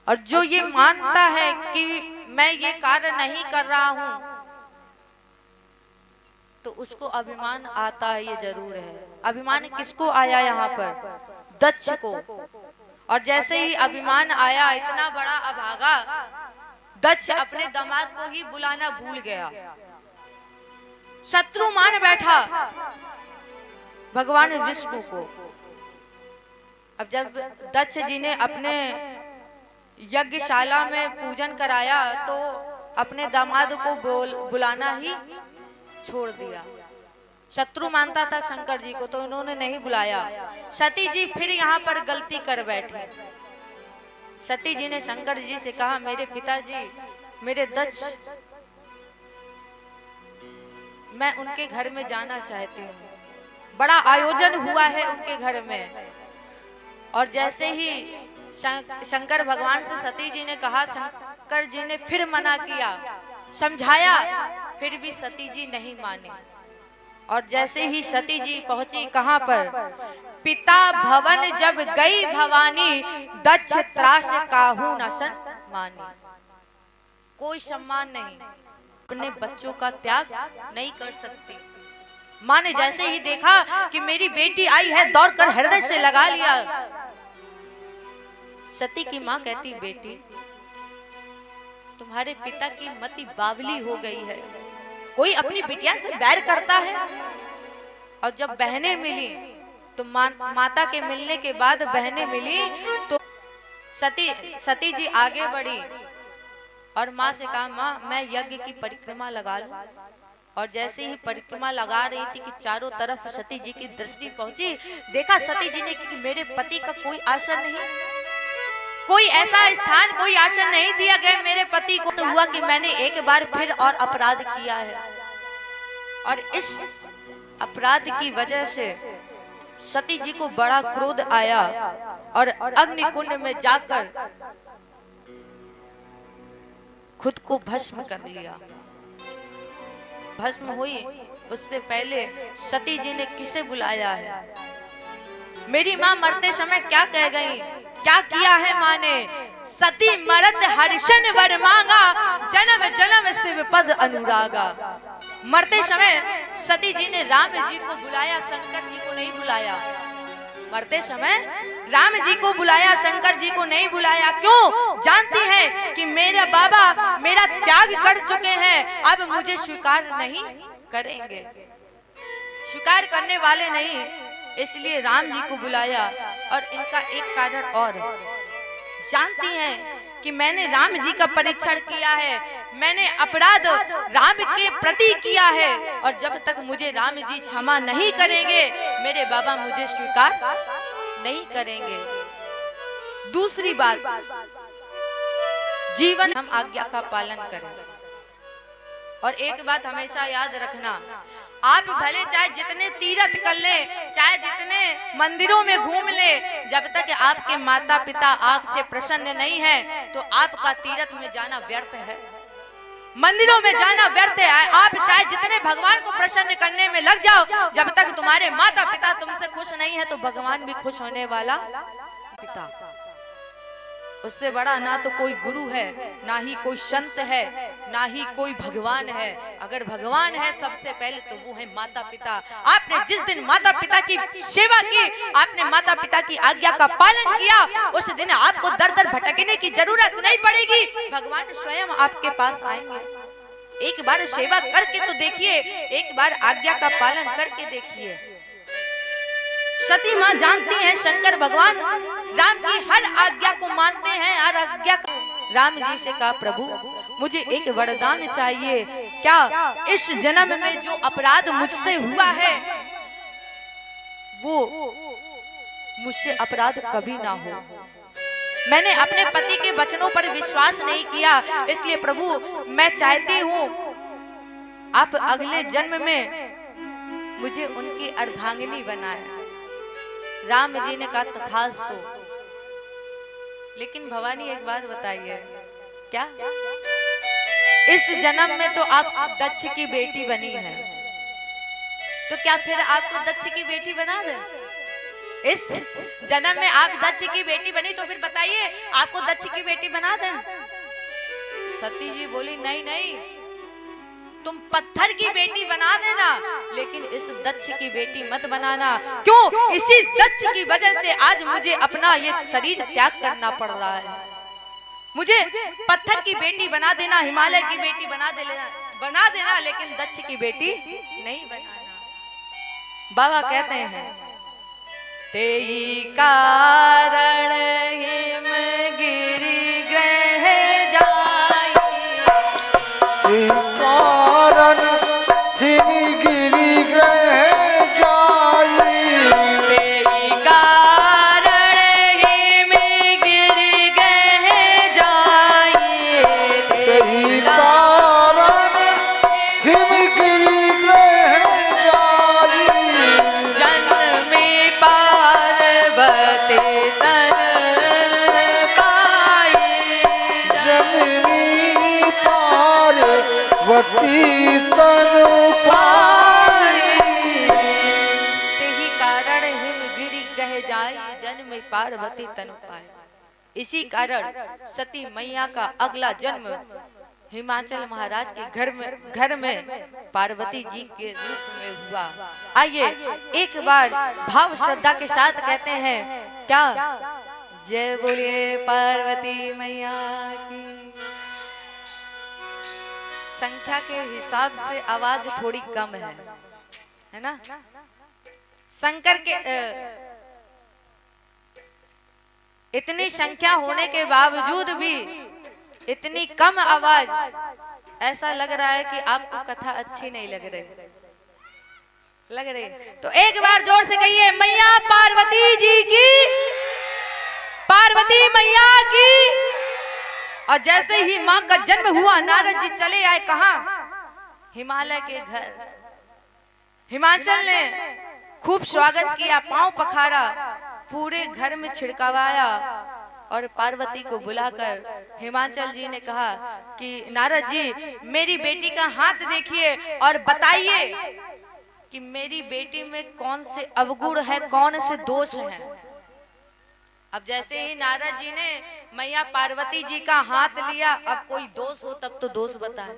और जो ये मानता है कि मैं ये कार्य नहीं कर रहा हूं तो उसको अभिमान आता है, ये जरूर है। अभिमान किसको आया यहाँ पर? दक्ष को। और जैसे ही अभिमान आया, इतना बड़ा अभागा, दक्ष अपने दामाद को ही बुलाना भूल गया। शत्रु मान बैठा भगवान विष्णु को। अब जब दक्ष जी ने अपने यज्ञशाला में पूजन कराया तो अपने दामाद को बुलाना ही छोड़ दिया। शत्रु मानता था शंकर जी को, तो उन्होंने नहीं बुलाया। सती जी फिर यहाँ पर गलती कर बैठे। सती जी ने शंकर जी से कहा, मेरे पिताजी, मेरे दक्ष, मैं उनके घर में जाना चाहती हूँ। बड़ा आयोजन हुआ है उनके घर में। और जैसे ही शंकर भगवान से सती जी ने कहा, शंकर जी ने फिर मना किया, समझाया, फिर भी सती जी नहीं माने। और जैसे ही सती जी पहुंची कहां पर, पिता भवन जब गई भवानी, दक्ष त्रास काहू न सम्मानी। कोई सम्मान नहीं, अपने बच्चों का त्याग नहीं कर सकती। माँ ने जैसे ही देखा कि मेरी बेटी आई है, दौड़कर हृदय से लगा लिया। सती की माँ कहती, बेटी, तुम्हारे पिता की मति बावली हो गई है। कोई अपनी बिटिया से बैर करता है। और जब बहनें मिली तो माता के मिलने के बाद बहनें मिली तो सती जी आगे बढ़ी और माँ से कहा, माँ मैं यज्ञ की परिक्रमा लगा लूं। और जैसे ही परिक्रमा लगा रही थी कि चारों तरफ सती जी की दृष्टि पहुंची, देखा सती जी ने कि मेरे पति का कोई आसन नहीं, कोई ऐसा स्थान, कोई आसन नहीं दिया गया मेरे पति को। तो हुआ कि मैंने एक बार फिर और अपराध किया है। और इस अपराध की वजह से सती जी को बड़ा क्रोध आया और अग्निकुंड में जाकर खुद को भस्म कर लिया। भस्म हुई उससे पहले सती जी ने किसे बुलाया है? मेरी माँ मरते समय क्या कह गई, क्या किया है माँ ने? सती मरत हर्षण वर मांगा, जन्म जन्म शिव पद अनुरागा। मरते समय सती जी ने राम जी को बुलाया, शंकर जी को नहीं बुलाया। मरते समय राम जी को बुलाया, शंकर जी को नहीं बुलाया। क्यों? जानती है कि मेरा बाबा मेरा त्याग कर चुके हैं, अब मुझे स्वीकार नहीं करेंगे, स्वीकार करने वाले नहीं, इसलिए राम जी को बुलाया। और इनका एक कारण और, जानती हैं कि मैंने राम जी का परीक्षण किया है, मैंने अपराध राम के प्रति किया है, और जब तक मुझे राम जी क्षमा नहीं करेंगे मेरे बाबा मुझे स्वीकार नहीं करेंगे। दूसरी बात, जीवन हम आज्ञा का पालन करें। और एक बात हमेशा याद रखना, आप भले चाहे जितने तीर्थ कर ले, चाहे जितने मंदिरों में घूम ले, जब तक आपके माता पिता आपसे प्रसन्न नहीं है तो आपका तीर्थ में जाना व्यर्थ है, मंदिरों में जाना व्यर्थ है। आप चाहे जितने भगवान को प्रसन्न करने में लग जाओ, जब तक तुम्हारे माता पिता तुमसे खुश नहीं है तो भगवान भी खुश होने वाला पिता। उससे बड़ा ना तो कोई गुरु है, ना ही कोई संत है, ना ही कोई भगवान है। अगर भगवान है सबसे पहले तो वो है माता पिता। आपने जिस दिन माता पिता की सेवा की, आपने माता पिता की आज्ञा का पालन किया, उस दिन आपको दर दर भटकने की जरूरत नहीं पड़ेगी, भगवान स्वयं आपके पास आएंगे। एक बार सेवा करके तो देखिए, एक बार आज्ञा का पालन करके देखिए। सती माँ जानती हैं शंकर भगवान राम की हर आज्ञा को मानते हैं, हर आज्ञा का। राम जी से कहा, प्रभु मुझे एक वरदान चाहिए, क्या इस जन्म में जो अपराध मुझसे हुआ है वो मुझसे अपराध कभी ना हो। मैंने अपने पति के वचनों पर विश्वास नहीं किया, इसलिए प्रभु मैं चाहती हूँ आप अगले जन्म में मुझे उनकी अर्धांगिनी बनाए। राम जी ने कहा तथास्तु। लेकिन भवानी एक बात बताइए, क्या इस जन्म में तो आप दक्ष की बेटी बनी है, तो क्या फिर आपको दक्ष की बेटी बना दे? इस जन्म में आप दक्ष की बेटी बनी तो फिर बताइए आपको दक्ष की बेटी बना दे? सती जी बोली, नहीं नहीं, तुम पत्थर की बेटी बना देना, लेकिन इस दक्ष की बेटी मत बनाना। क्यों? इसी दक्ष की वजह से आज मुझे अपना ये शरीर त्याग करना पड़ रहा है, मुझे पत्थर की बेटी बना देना, हिमालय की बेटी बना देना, लेकिन दक्ष की बेटी नहीं बनाना। बाबा कहते हैं तेई कारण हिमगिरि ग्रह जाई, कारण हिमगिरि ग्रह जाई, तेई कारण हिमगिरि ग्रह जाई, तेई कारण हिमगिरि ग्रह जाई, जन्मे पार्वती तन पाई, जननी पार्वती तन पाई, तेहि कारण हिमगिरि ग्रह जाई, जन्मे पार्वती तन पाई। इसी कारण सती मैया का अगला जन्म हिमाचल महाराज के घर में पार्वती जी के रूप में हुआ। आइए एक बार भाव श्रद्धा के साथ कहते हैं क्या, जय बोलिए पार्वती मैया की। संख्या के हिसाब से आवाज थोड़ी कम है ना। शंकर के इतनी संख्या होने के बावजूद भी इतनी कम आवाज, ऐसा लग रहा है कि आपको कथा अच्छी नहीं लग रही। तो एक बार जोर से कहिए मैया पार्वती जी की, पार्वती मैया की। और जैसे ही माँ का जन्म हुआ नारद जी चले आए कहां, हिमालय के घर। हिमाचल ने खूब स्वागत किया, पांव पखारा, पूरे घर में छिड़कावाया और पार्वती को बुलाकर हिमाचल जी ने कहा कि नारद जी मेरी बेटी का हाथ देखिए और बताइए कि मेरी बेटी में कौन से अवगुण है, कौन से दोष हैं। अब जैसे ही नारद जी ने मैया पार्वती जी का हाथ लिया, अब कोई दोष हो तब तो दोष बताए।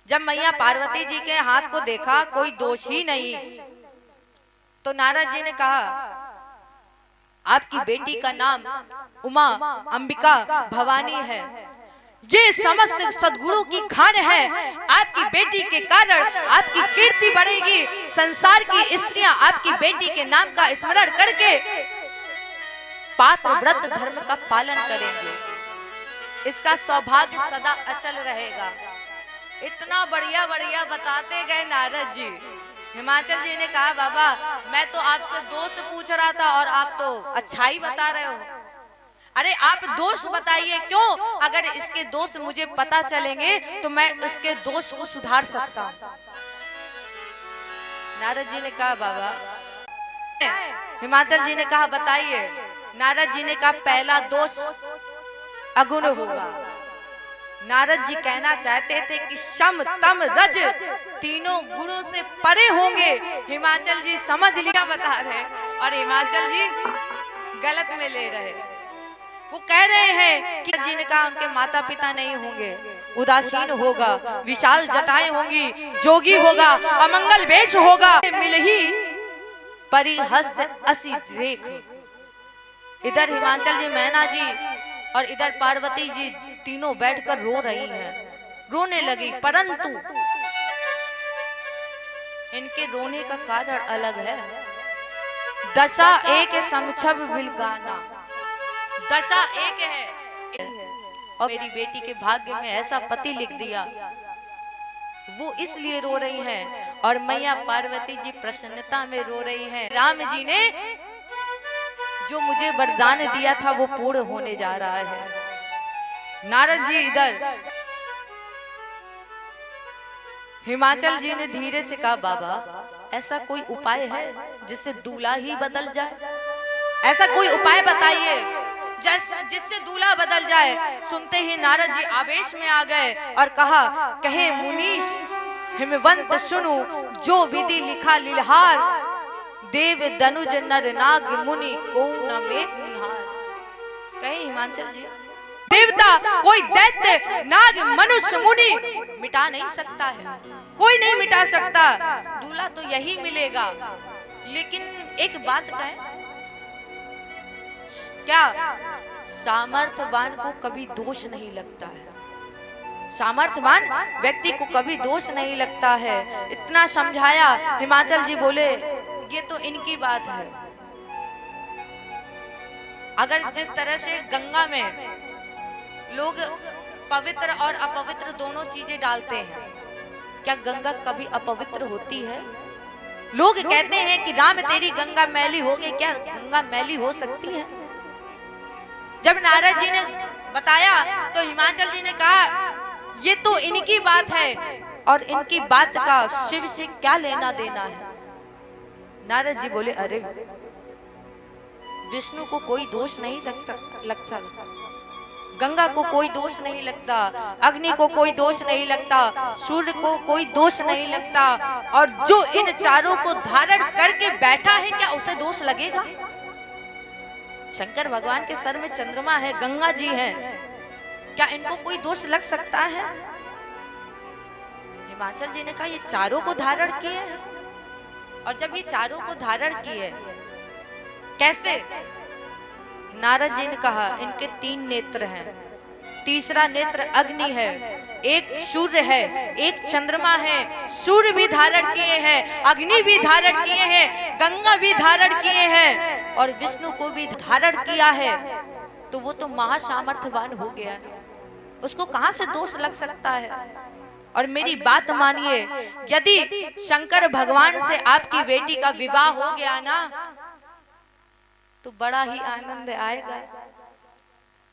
जब मैया पार्वती जी के हाथ को देखा कोई दोष ही नहीं, तो नारद जी ने कहा आपकी बेटी का नाम उमा, अंबिका, भवानी है, ये समस्त सद्गुणों की खान है। आपकी बेटी के कारण आपकी कीर्ति बढ़ेगी, संसार की स्त्रियां आपकी बेटी के नाम का स्मरण करके पात्र व्रत धर्म का पालन करेंगे, इसका सौभाग्य सदा अचल रहेगा। इतना बढ़िया बढ़िया बताते गए नारद जी। हिमाचल जी ने कहा बाबा मैं तो आपसे दोष पूछ रहा था और आप तो अच्छाई बता रहे हो। अरे आप दोष बताइए, क्यों? अगर इसके दोष मुझे पता चलेंगे तो मैं इसके दोष को सुधार सकता हूँ। नारद जी ने कहा बाबा, हिमाचल जी ने कहा बताइए। नारद जी ने कहा पहला दोष अगुण होगा। नारद जी कहना चाहते थे कि शम तम रज तीनों गुणों से परे होंगे। हिमाचल जी समझ लिया बता रहे और हिमाचल जी गलत में ले रहे। वो कह रहे हैं कि जी ने कहा उनके माता पिता नहीं होंगे, उदासीन होगा, विशाल जटाएं होंगी, जोगी होगा, अमंगल वेश होगा, मिल ही परिहस्त असी रेख। इधर हिमाचल जी, मैना जी और इधर पार्वती जी तीनों बैठकर रो रही हैं, रोने लगी। परंतु इनके रोने का कारण अलग है। दशा एक समछब बिलगाना, दशा एक है और मेरी बेटी के भाग्य में ऐसा पति लिख दिया, वो इसलिए रो रही हैं। और मैया पार्वती जी प्रसन्नता में रो रही हैं। राम जी ने जो मुझे वरदान दिया था वो पूर्ण होने जा रहा है। नारद जी इधर, हिमाचल जी ने धीरे से कहा बाबा ऐसा कोई उपाय है जिससे दूल्हा ही बदल जाए? ऐसा कोई उपाय बताइए जिससे दूल्हा बदल जाए। सुनते ही नारद जी आवेश में आ गए और कहा, कहे मुनीश हिमवंत सुनो, जो विधि लिखा लिलहार, देव दनुज नर नाग मुनि को न में निहार। कहे हिमाचल जी देवता कोई दैत्य नाग मनुष्य मुनि मिटा नहीं सकता है, कोई नहीं मिटा सकता। दूल्हा तो यही मिलेगा। लेकिन एक बात कहें, क्या सामर्थ्यवान को कभी दोष नहीं लगता है, सामर्थ्यवान व्यक्ति को कभी दोष नहीं लगता है। इतना समझाया, हिमाचल जी बोले ये तो इनकी बात है। अगर जिस तरह से गंगा में लोग पवित्र और अपवित्र दोनों चीजें डालते हैं, क्या गंगा कभी अपवित्र होती है? लोग कहते हैं कि राम तेरी गंगा मैली हो गई, क्या गंगा मैली हो सकती है? जब नारद जी ने बताया तो हिमाचल जी ने कहा ये तो इनकी बात है और इनकी बात का शिव से क्या लेना देना है। नारद जी बोले अरे विष्णु को कोई दोष नहीं लगता, गंगा को कोई दोष नहीं लगता, अग्नि को कोई दोष नहीं लगता, सूर्य को कोई दोष नहीं लगता, और जो इन चारों को धारण करके बैठा है क्या उसे दोष लगेगा? शंकर भगवान के सर में चंद्रमा है, गंगा जी हैं, क्या इनको कोई दोष लग सकता है? हिमाचल जी ने कहा ये चारों को धारण किए हैं, और जब ये चारों को धारण किए कैसे? नारद जी ने कहा इनके 3 नेत्र हैं, तीसरा नेत्र अग्नि है, एक सूर्य है, एक चंद्रमा है। सूर्य भी धारण किए हैं, अग्नि भी धारण किए हैं, गंगा भी धारण किए हैं, और विष्णु को भी धारण किया है। तो वो तो महासामर्थ्यवान हो गया ना, उसको कहां से दोष लग सकता है? और मेरी बात मानिए, यदि शंकर भगवान से आपकी बेटी का विवाह हो गया ना तो बड़ा ही आनंद आएगा,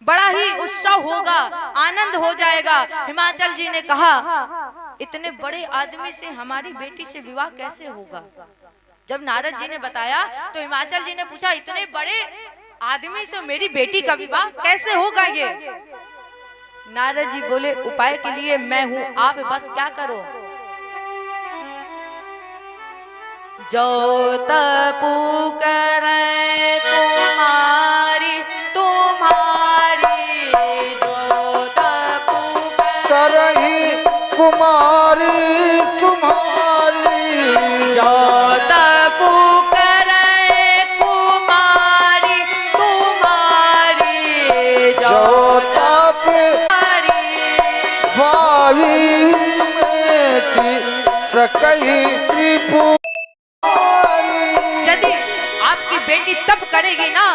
बड़ा ही उत्सव होगा, आनंद हो जाएगा। हिमाचल जी ने कहा इतने बड़े आदमी से हमारी बेटी से विवाह कैसे होगा? जब नारद जी ने बताया तो हिमाचल जी ने पूछा इतने बड़े आदमी से मेरी बेटी का विवाह कैसे होगा? ये नारद जी बोले उपाय के लिए मैं हूं, आप बस क्या करो, जो तपू करे तुम्हारी जो तपू करही कुमारी तुम्हारी, जो तपू करे कुमारी तुम्हारी, जो तप भावी में सकई त्रिपुरारी। यदि आपकी बेटी तप करेगी ना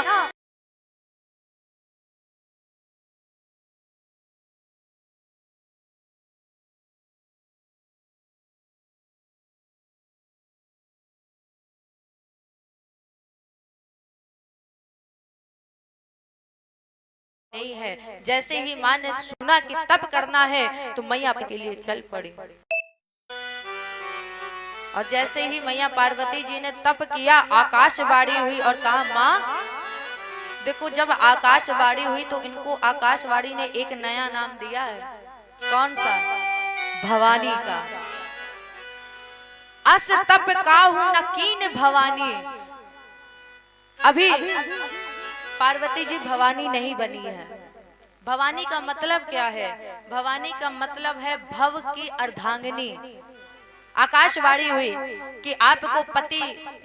नहीं है, जैसे ही माँ ने सुना कि तप करना है तो मैया के लिए चल पड़ी। और जैसे ही मैया पार्वती जी ने तप किया, आकाशवाणी हुई और कहा माँ देखो, जब आकाशवाणी हुई तो इनको आकाशवाणी ने एक नया नाम दिया है। कौन सा? भवानी का। अस तप काहू न कीन भवानी। अभी पार्वती जी भवानी नहीं बनी है। भवानी का मतलब क्या है? भवानी का मतलब है भव की अर्धांगिनी। आकाशवाणी हुई कि आपको पति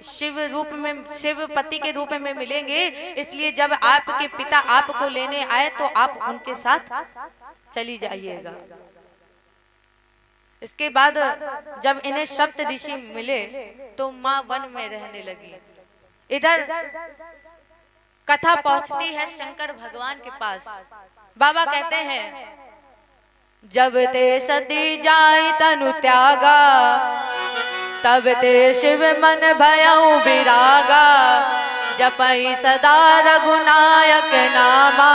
शिव रूप में, शिव पति के रूप में मिलेंगे, इसलिए जब आपके पिता आपको लेने आए तो आप उनके साथ चली जाइएगा। इसके बाद जब इन्हें सप्त ऋषि मिले तो माँ वन में रहने लगी। इधर कथा पहुंचती है शंकर भगवान के पास। बाबा कहते हैं जब ते सती जाई तनु त्यागा, तब ते शिव मन भयउ विरागा, जपई सदा रघुनायक नामा,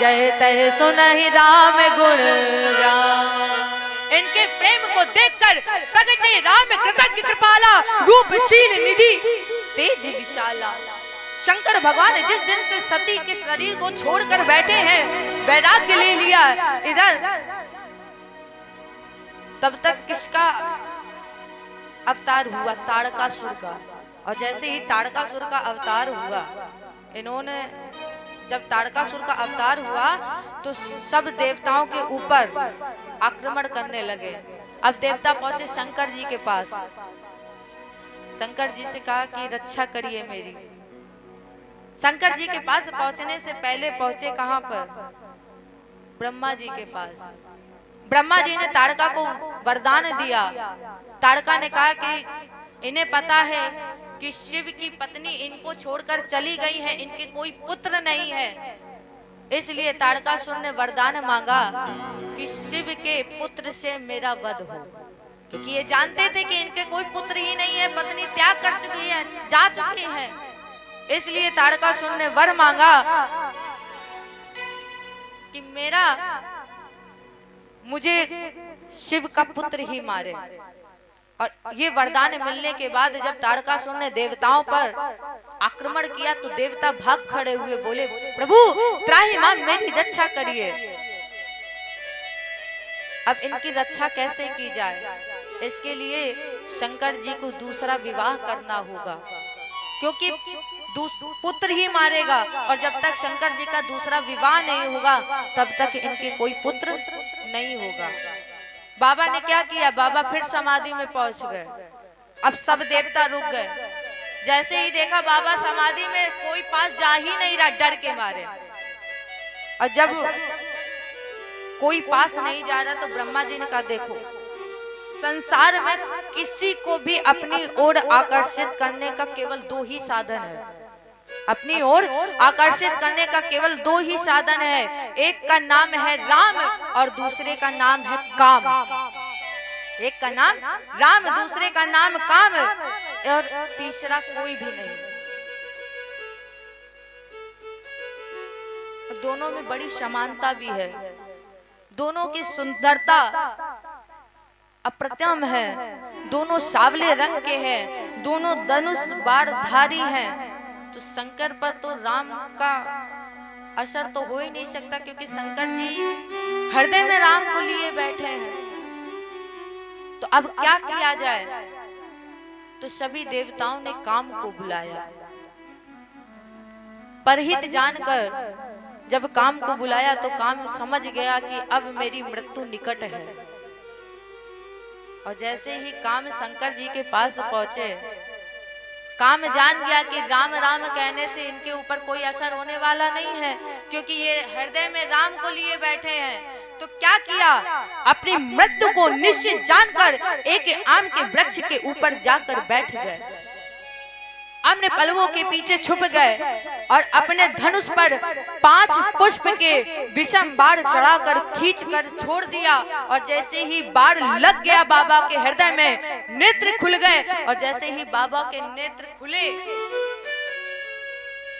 जय तह सुनहि राम गुण गावा। इनके प्रेम को देखकर प्रगटे राम कृतज्ञ कृपाला, रूपशील निधि तेज विशाला। शंकर भगवान जिस दिन से सती के शरीर को छोड़कर बैठे हैं, वैराग्य ले लिया, इधर तब तक किसका अवतार हुआ? ताड़कासुर का। और जैसे ही ताड़कासुर का अवतार हुआ, इन्होंने जब ताड़कासुर का अवतार हुआ तो सब देवताओं के ऊपर आक्रमण करने लगे। अब देवता पहुंचे शंकर जी के पास। शंकर जी से कहा कि रक्षा करिए मेरी। शंकर जी के पास पहुंचने से पहले पहुंचे कहां पर? ब्रह्मा जी के पास। ब्रह्मा जी ने ताड़का को वरदान दिया। ताड़का ने कहा कि इन्हें पता है कि शिव की पत्नी इनको छोड़कर चली गई है, इनके कोई पुत्र नहीं है, इसलिए ताड़कासुर ने वरदान मांगा कि शिव के पुत्र से मेरा वध हो, क्योंकि ये जानते थे कि इनके कोई पुत्र ही नहीं है, पत्नी त्याग कर चुकी है, जा चुकी है। इसलिए ताड़कासुर ने वर मांगा कि मुझे शिव का पुत्र ही मारे। और ये वरदान मिलने के बाद जब ताड़कासुर ने देवताओं पर आक्रमण किया तो देवता भाग खड़े हुए, बोले प्रभु त्राहिमाम मेरी रक्षा करिए। अब इनकी रक्षा कैसे की जाए? इसके लिए शंकर जी को दूसरा विवाह करना होगा, क्योंकि पुत्र ही मारेगा, और जब तक शंकर जी का दूसरा विवाह नहीं होगा तब तक इनके कोई पुत्र नहीं होगा। बाबा ने क्या किया? बाबा फिर समाधि में पहुंच गए। अब सब देवता रुक गए। जैसे ही देखा बाबा समाधि में, कोई पास जा ही नहीं रहा डर के मारे। और जब कोई पास नहीं जा रहा तो ब्रह्मा जी ने कहा देखो, संसार में किसी को भी अपनी ओर आकर्षित करने का केवल दो ही साधन है। अपनी ओर आकर्षित करने का केवल दो ही साधन है। एक का नाम है राम और दूसरे का नाम है काम। एक का नाम राम, दूसरे का नाम काम, और तीसरा कोई भी नहीं। दोनों में बड़ी समानता भी है, दोनों की सुंदरता अप्रतिम है, दोनों सावले रंग के हैं, दोनों धनुष बाणधारी हैं। तो शंकर पर तो राम का असर तो हो ही नहीं सकता, क्योंकि शंकर जी हृदय में राम को लिए बैठे हैं। तो अब क्या किया जाए? तो सभी देवताओं ने काम को बुलाया। परहित जानकर जब काम को बुलाया तो काम समझ गया कि अब मेरी मृत्यु निकट है। और जैसे ही काम शंकर जी के पास पहुंचे, काम जान गया कि राम राम कहने से इनके ऊपर कोई असर होने वाला नहीं है, क्योंकि ये हृदय में राम को लिए बैठे हैं। तो क्या किया? अपनी मृत्यु को निश्चित जानकर एक आम के वृक्ष के ऊपर जाकर बैठ गए। अपने पलवों के पीछे छुप गए और अपने धनुष पर 5 पुष्प के विषम बाण चढ़ाकर खींचकर छोड़ दिया। और जैसे ही बाण लग गया बाबा के हृदय में, नेत्र खुल गए। और जैसे ही बाबा के नेत्र खुले,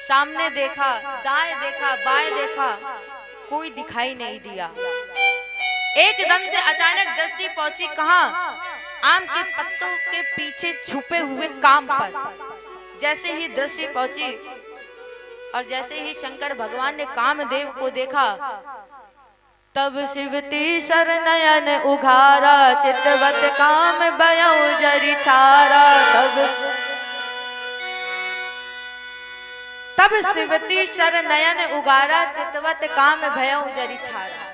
सामने देखा, दाएं देखा, बाएं देखा, कोई दिखाई नहीं दिया। एकदम से अचानक दृष्टि पहुंची कहां? आम के पत्तों के पीछे छुपे हुए काम पर। जैसे ही दृष्टि पहुंची और जैसे ही शंकर भगवान ने कामदेव को देखा, तब शिव तीसर नयन उघारा, चितवत काम भयउ जरि छारा। तब शिव तीसर नयन उघारा, चितवत काम भयउ जरि छारा।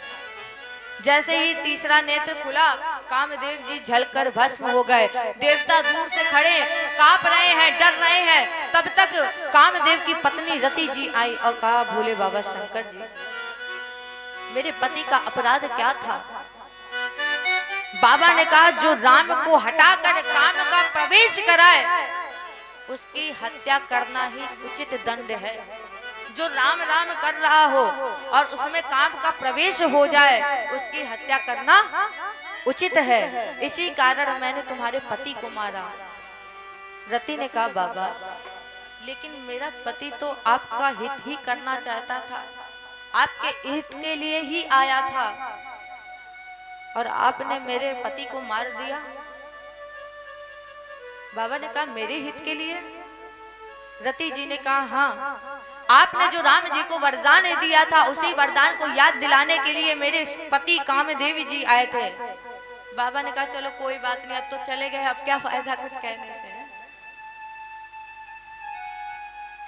जैसे ही तीसरा नेत्र खुला, कामदेव जी झलकर भस्म हो गए। देवता दूर से खड़े कांप रहे हैं, डर रहे हैं। तब तक कामदेव की पत्नी रति जी आई और कहा, भोले बाबा शंकर जी, मेरे पति का अपराध क्या था? बाबा ने कहा, जो राम को हटाकर काम का प्रवेश कराए उसकी हत्या करना ही उचित दंड है। जो राम राम कर रहा हो और उसमें काम का प्रवेश हो जाए, उसकी हत्या करना उचित है। इसी कारण मैंने तुम्हारे पति को मारा। रति ने कहा, बाबा लेकिन मेरा पति तो आपका हित ही करना चाहता था, आपके हित के लिए ही आया था, और आपने मेरे पति को मार दिया। बाबा ने कहा, मेरे हित के लिए? रति जी ने कहा, हाँ, आपने जो राम जी को वरदान दिया था, उसी वरदान को याद दिलाने के लिए मेरे पति कामदेव जी आए थे। बाबा ने कहा, चलो कोई बात नहीं, अब तो चले गए, अब क्या फायदा कुछ कहने से।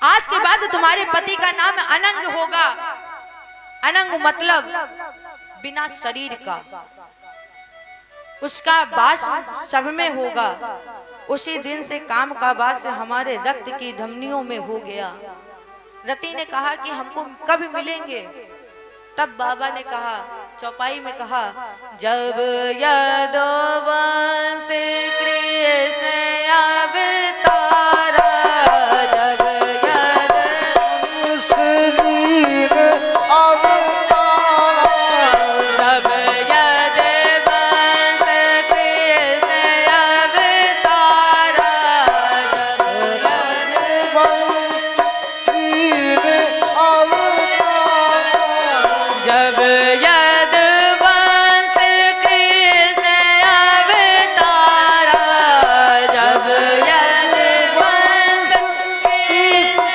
आज के बाद तुम्हारे पति का नाम अनंग होगा। अनंग मतलब बिना शरीर का, उसका वास सब में होगा। उसी दिन से काम का वास हमारे रक्त की धमनियों में हो गया। रति ने कहा कि हमको कब मिलेंगे? तब बाबा ने कहा, चौपाई में कहा, जब यदुवंश कृष्ण अवतारा, जब यदुवंश अवतारा, जब यदुवंश कृष्ण अवतारा, जब यदुवंश कृष्ण अवतारा, जब यदुवंश कृष्ण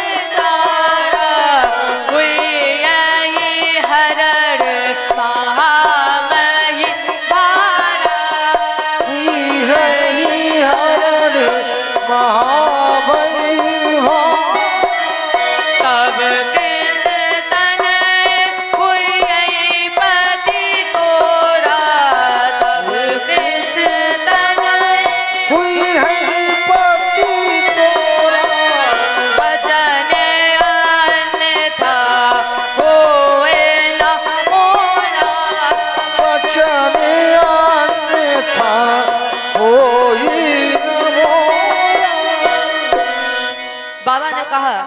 अवतारा, हुई यही हरण महामही भारा, हुई है हरण महाबली तब कृष्ण तनय हुई यही पति कोरा, तब कृष्ण तनय हुई है पति तोरा, वचन अन्यथा होए न मोरा, वचन अन्यथा होई न मोरा। बाबा ने कहा,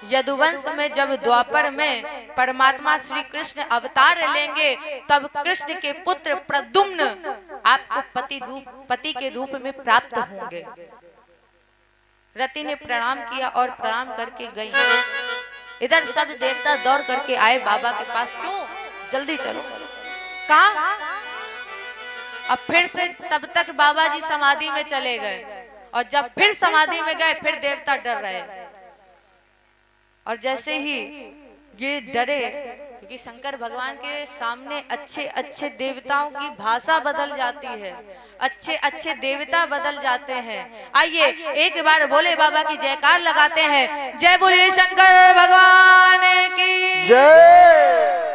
यदुवंश में जब द्वापर में परमात्मा श्री कृष्ण अवतार लेंगे, तब कृष्ण के पुत्र प्रद्युम्न आपको पति के रूप में प्राप्त होंगे। रति ने प्रणाम किया और प्रणाम करके गई। इधर सब देवता दौड़ करके आए बाबा के पास, क्यों? जल्दी चलो। कहा? अब फिर से तब तक बाबा जी समाधि में चले गए, और जब फिर समाधि में गए, फिर देवता डर रहे। और जैसे ही ये डरे, क्योंकि शंकर भगवान के सामने अच्छे अच्छे देवताओं की भाषा बदल जाती है, अच्छे अच्छे देवता बदल जाते हैं। आइए एक बार भोले बाबा की जयकार लगाते हैं। जय बोले शंकर भगवान की जय।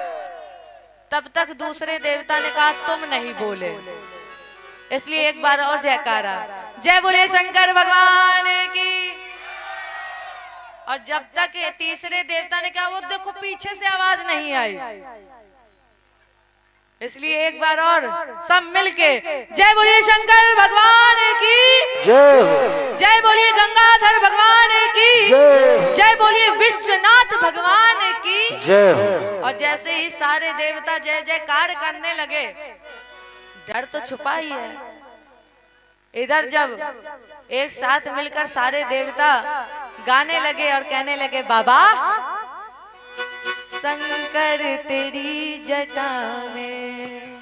तब तक दूसरे देवता ने कहा, तुम नहीं बोले, इसलिए एक बार और जयकारा। जय बोले शंकर भगवान की। और जब तक तीसरे देवता ने कहा, वो देखो पीछे से आवाज नहीं आई, इसलिए एक बार और सब मिलके जय बोलिए शंकर भगवान की जय। जय बोलिए गंगाधर भगवान की जय। जय बोलिए विश्वनाथ भगवान की जय। और जैसे ही सारे देवता जय जयकार करने लगे, डर तो छुपा ही है। इधर जब एक साथ मिलकर सारे देवता गाने लगे और कहने लगे, बाबा शंकर तेरी जटा में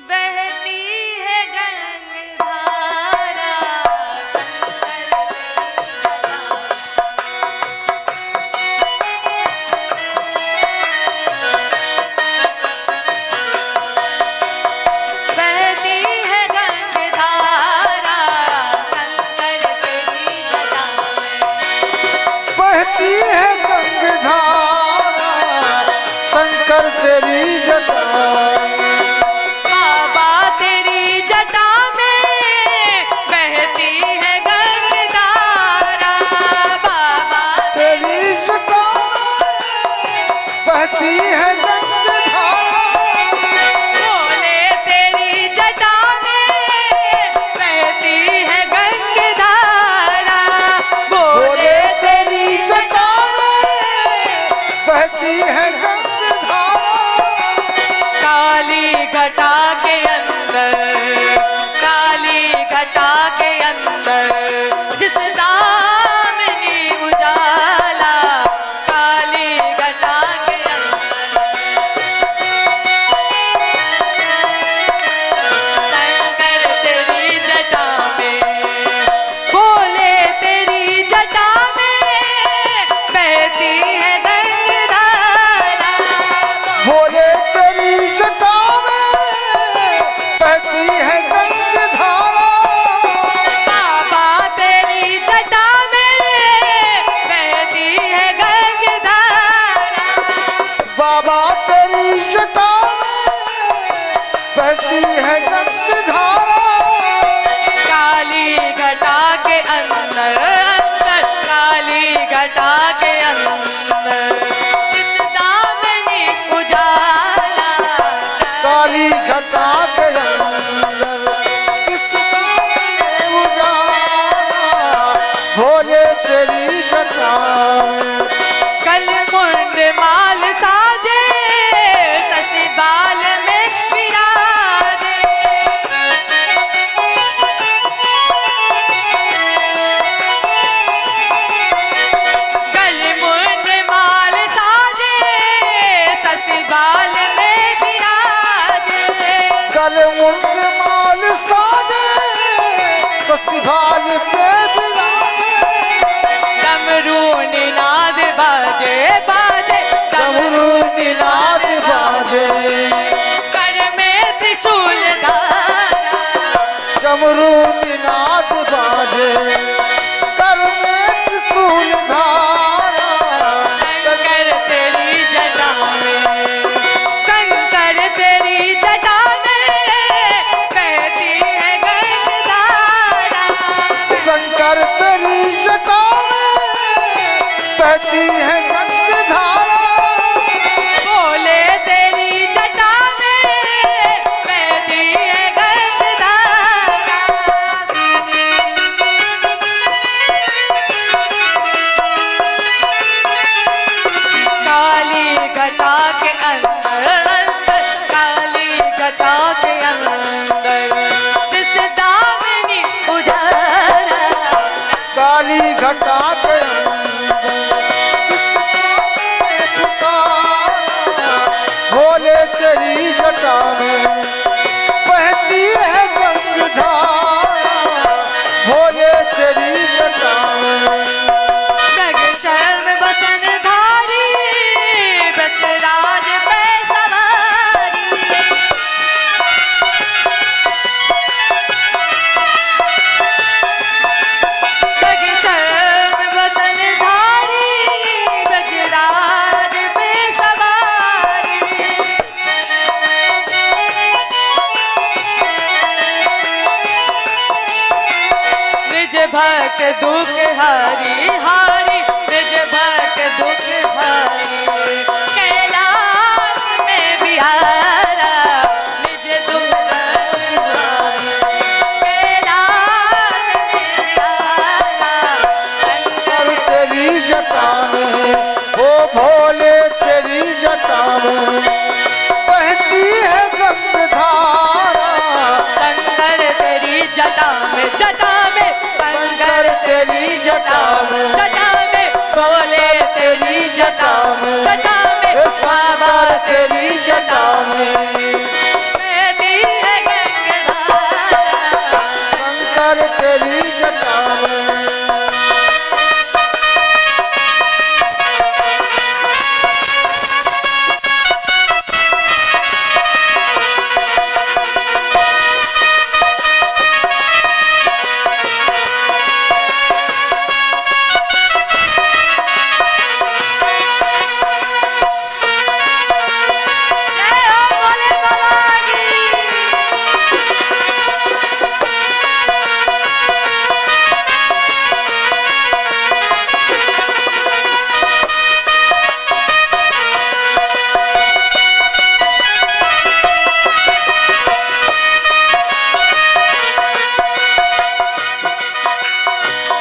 बहती है गंगाधारा, बहती है गंगाधारा शंकर तेरी जटा में। बाबा तेरी जटा में बहती है गंगाधारा, बाबा तेरी जटा में बहती है गंगाधारा। बोले तेरी जटा में बहती है गंगाधारा, बोले तेरी जटा में बहती है गंगाधारा। काली घटा के अंदर, काली घटा के अंदर जिस दामिनी उजाला, काली घटा के अंदर शंकर तेरी जटा में, बोले तेरी जटा में बहती है गंगाधारा, बोले तेरी जटा में बहती मुंड माल साजे बसिभाल पे बिराजे डमरू निनाद बाजे बाजे डमरू निनाद बाजे कर में त्रिशूल धारा डमरू निनाद बाजे कर में त्रिशूल धारा शंकर तेरी जटा में शंकर तेरी जटा में बहती है गंगाधारा शंकर तेरी जटा में बहती है गंगाधारा बोले तेरी जटा में बहती है गंगाधारा काली घटा के अंदर काली घटा के अंदर जिस दामिनी उधर काली घटा के भोले तेरी जटा में बहती है गंगाधारा भोले तेरी जटा में मृग शर्म बसन धारी बसराज पे सवारी मृग शर्म बसन धारी बसराज पे सवारी निज भक्त दुख हारी हारी निज भक्त दुख हारी कैलाश में बिहारा निज दुख हारी कैलाश में बिहारा पर तेरी जटा में ओ भोले तेरी जटा में बहती है गंगाधारा शंकर तेरी जटा में शंकर तेरी जटा में सोले तेरी जटा में बाबा तेरी जटा में बहती है गंगाधारा शंकर तेरी जटा में जय हो भोले बाबा की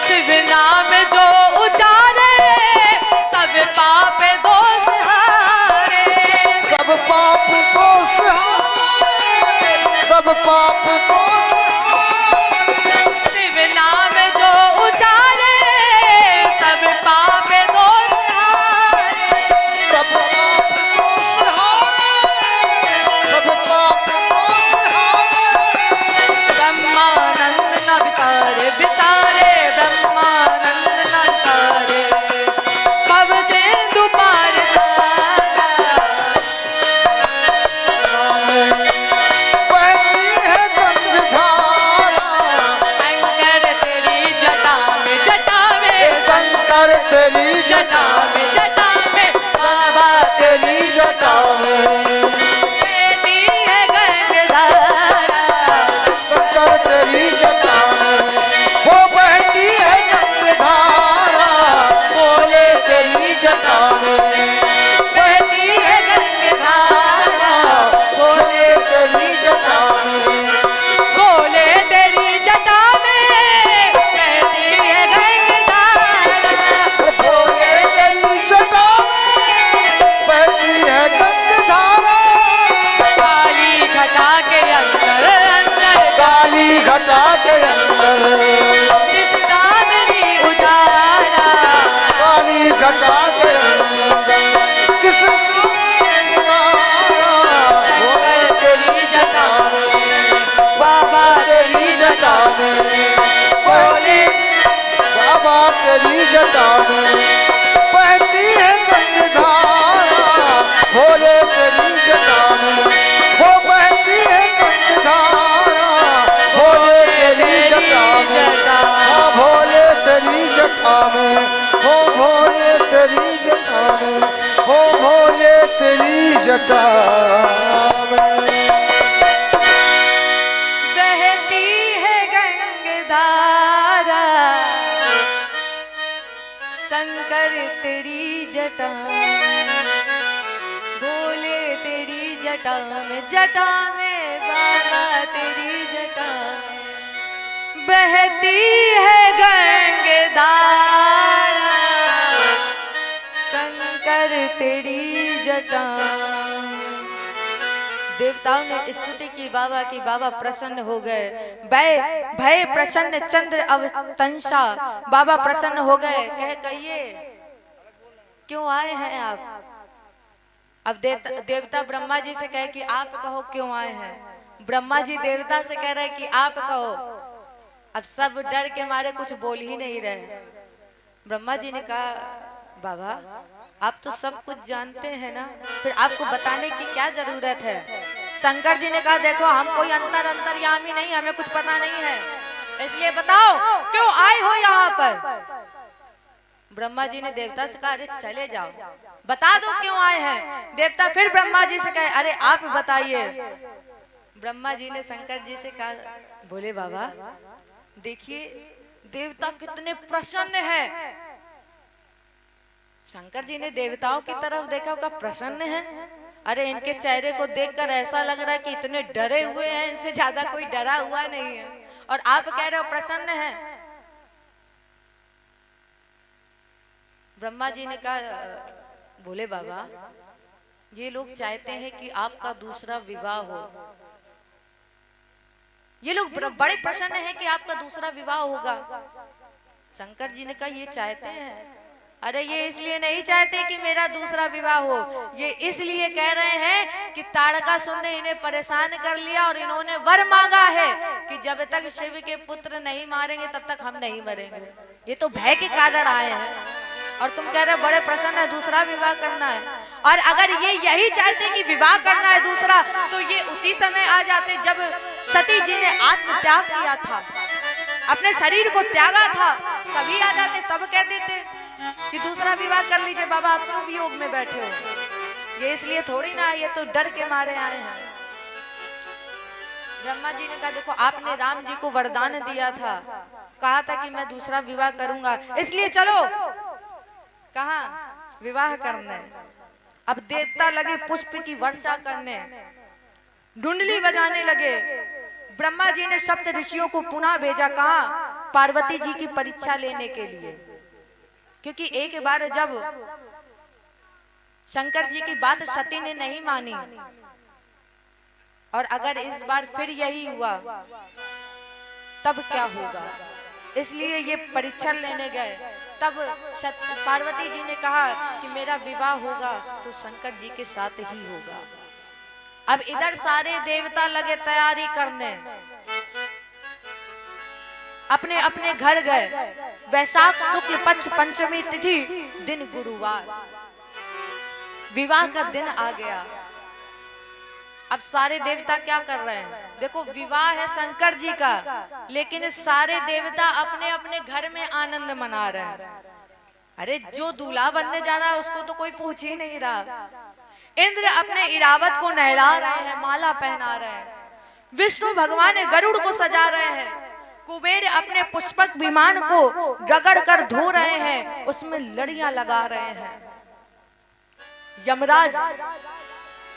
शिव नाम जो उचारे सब पाप दोष हारे सब पाप को सहारे सब पाप को सहारे शिव नाम जो उचारे सब पाप दोष हारे सब पाप को सहारे सब पाप को सहारे ब्रह्मानंद न विसारे विसारे ब्रह्मानंद न विसारे भव सिंधु पार बहती है गंगाधारा तेरी जटा में बहती है गंगाधारा, भोले तेरी जटा में वो बहती है गंगाधारा, भोले तेरी जटा में, हाँ भोले तेरी जटा में, हो भोले तेरी जटा में, हो भोले तेरी जटा में। बहती है गंगाधारा, शंकर तेरी जटा, भोले तेरी जटा में, जटा में बाबा तेरी जटा में बहती है गंगाधारा, शंकर तेरी जटा। देवताओं ने स्तुति की बाबा की, बाबा प्रसन्न हो गए। भय प्रसन्न चंद्र अवतंसा, बाबा प्रसन्न हो गए। कहिए क्यों आए हैं आप? अब देवता ब्रह्मा जी से कहे कि आप कहो क्यों आए हैं। ब्रह्मा जी देवता से कह रहे कि आप कहो। अब सब डर के मारे कुछ बोल ही नहीं रहे। ब्रह्मा जी ने कहा बाबा आप तो सब कुछ जानते हैं ना, फिर आपको बताने की क्या जरूरत है। शंकर जी ने कहा देखो हम कोई अंतर्यामी नहीं, हमें कुछ पता नहीं है, इसलिए बताओ क्यों आए हो यहाँ पर। ब्रह्मा जी ने देवता से कहा अरे चले जाओ, बता दो क्यों आए हैं। देवता फिर ब्रह्मा जी से कहे अरे आप बताइए। ब्रह्मा जी ने शंकर जी से कहा बोले बाबा देखिए देवता कितने प्रसन्न है। शंकर जी ने देवताओं की तरफ देखा, कहा प्रसन्न है। अरे इनके चेहरे को देखकर ऐसा लग रहा है कि इतने डरे हुए हैं, इनसे ज्यादा कोई डरा हुआ नहीं है, और आप कह रहे हो प्रसन्न है। ब्रह्मा जी ने कहा बोले बाबा ये लोग चाहते हैं कि आपका दूसरा विवाह हो, ये लोग बड़े प्रसन्न हैं कि आपका दूसरा विवाह होगा। शंकर जी ने कहा ये चाहते हैं, अरे ये इसलिए नहीं चाहते कि मेरा दूसरा विवाह हो, ये इसलिए कह रहे हैं कि तारकासुर ने इन्हें परेशान कर लिया और इन्होंने वर मांगा है कि जब तक शिव के पुत्र नहीं मारेंगे तब तक हम नहीं मरेंगे। ये तो भय के कारण आए हैं, और तुम कह रहे हो बड़े प्रसन्न है दूसरा विवाह करना है। और अगर ये यही चाहते कि विवाह करना है दूसरा, तो ये उसी समय आ जाते जब सती जी ने आत्मत्याग किया था, अपने शरीर को त्यागा था, तभी आ जाते, तब कह देते कि दूसरा विवाह कर लीजिए। बाबा आप क्यों वियोग में बैठे हो? ये इसलिए थोड़ी ना, ये तो डर के मारे आए हैं। ब्रह्मा जी ने कहा देखो आपने राम जी को वरदान दिया था, कहा था कि मैं दूसरा विवाह करूंगा, इसलिए चलो कहा विवाह करने। अब देवता लगे पुष्प की वर्षा करने, ढुंडली बजाने लगे। ब्रह्मा जी ने सप्त ऋषियों को पुनः भेजा, कहा पार्वती जी की परीक्षा लेने के लिए, क्योंकि एक बार जब शंकर जी की बात सती ने नहीं मानी, और अगर इस बार फिर यही हुआ तब क्या होगा, इसलिए ये परीक्षा लेने गए। तब पार्वती जी ने कहा कि मेरा विवाह होगा तो शंकर जी के साथ ही होगा। अब इधर सारे देवता लगे तैयारी करने, अपने अपने घर गए। वैशाख शुक्ल पक्ष पंचमी तिथि, दिन गुरुवार, विवाह का दिन आ गया। अब सारे देवता क्या कर रहे हैं? देखो विवाह है शंकर जी का, लेकिन सारे देवता अपने अपने घर में आनंद मना रहे हैं। अरे जो दूल्हा बनने जा रहा है उसको तो कोई पूछ ही नहीं रहा। इंद्र अपने इरावत को नहला रहे हैं, माला पहना रहे हैं। विष्णु भगवान गरुड़ को सजा रहे हैं। कुबेर अपने पुष्पक विमान को रगड़ कर धो रहे हैं, उसमें लड़ियां लगा रहे हैं। यमराज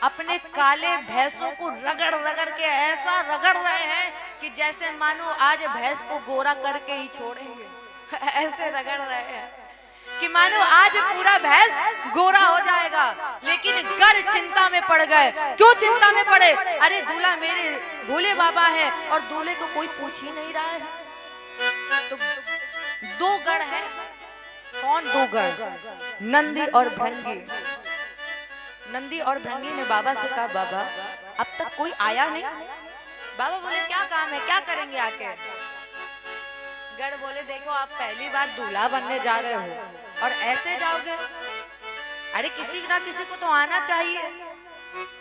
अपने काले भैंसों को रगड़ रगड़ के ऐसा रगड़ रहे हैं कि जैसे मानो आज भैंस को गोरा करके ही छोड़ेंगे। ऐसे रगड़ रहे हैं कि मानो आज पूरा भैंस गोरा हो जाएगा। लेकिन गर चिंता में पड़ गए। क्यों चिंता में पड़े? अरे दूल्हा मेरे भोले बाबा है और दूल्हे को कोई पूछ ही नहीं रहा है। तो दो गढ़ है। कौन दो गढ़? नंदी और भृंगी। नंदी और भृंगी ने बाबा से कहा बाबा अब तक कोई आया नहीं। बाबा बोले क्या काम है, क्या करेंगे आके? गढ़ बोले देखो आप पहली बार दूल्हा बनने जा रहे हो और ऐसे जाओगे। अरे किसी ना किसी को तो आना चाहिए,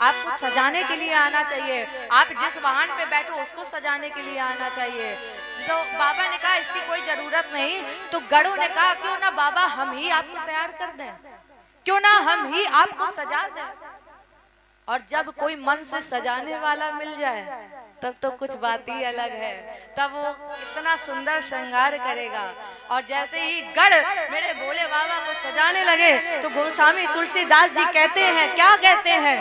आपको सजाने के लिए आना चाहिए, आप जिस वाहन पे बैठो उसको सजाने के लिए आना चाहिए। तो बाबा ने कहा इसकी कोई जरूरत नहीं, तो गढ़ों ने कहा क्यों ना बाबा हम ही आपको तैयार कर दें, क्यों ना हम ही आपको सजा दें। और जब कोई मन से सजाने वाला मिल जाए तब तो कुछ बात ही अलग है, तब वो इतना सुंदर श्रृंगार करेगा। और जैसे ही गढ़ मेरे भोले बाबा को सजाने लगे तो गोस्वामी तुलसीदास जी कहते हैं, क्या कहते हैं,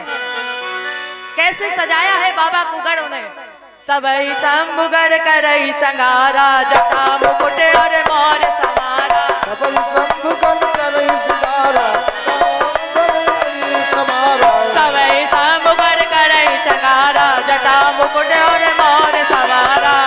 कैसे सजाया है बाबा को गढ़ ने। सबई शंभुगढ़ करई संगारा, जटा मुकुट और मोर समारा। सबई शंभुगढ़ करई संगारा, सबई शंभुगढ़ करई संगारा, जटा मुकुट और मोर सवारा।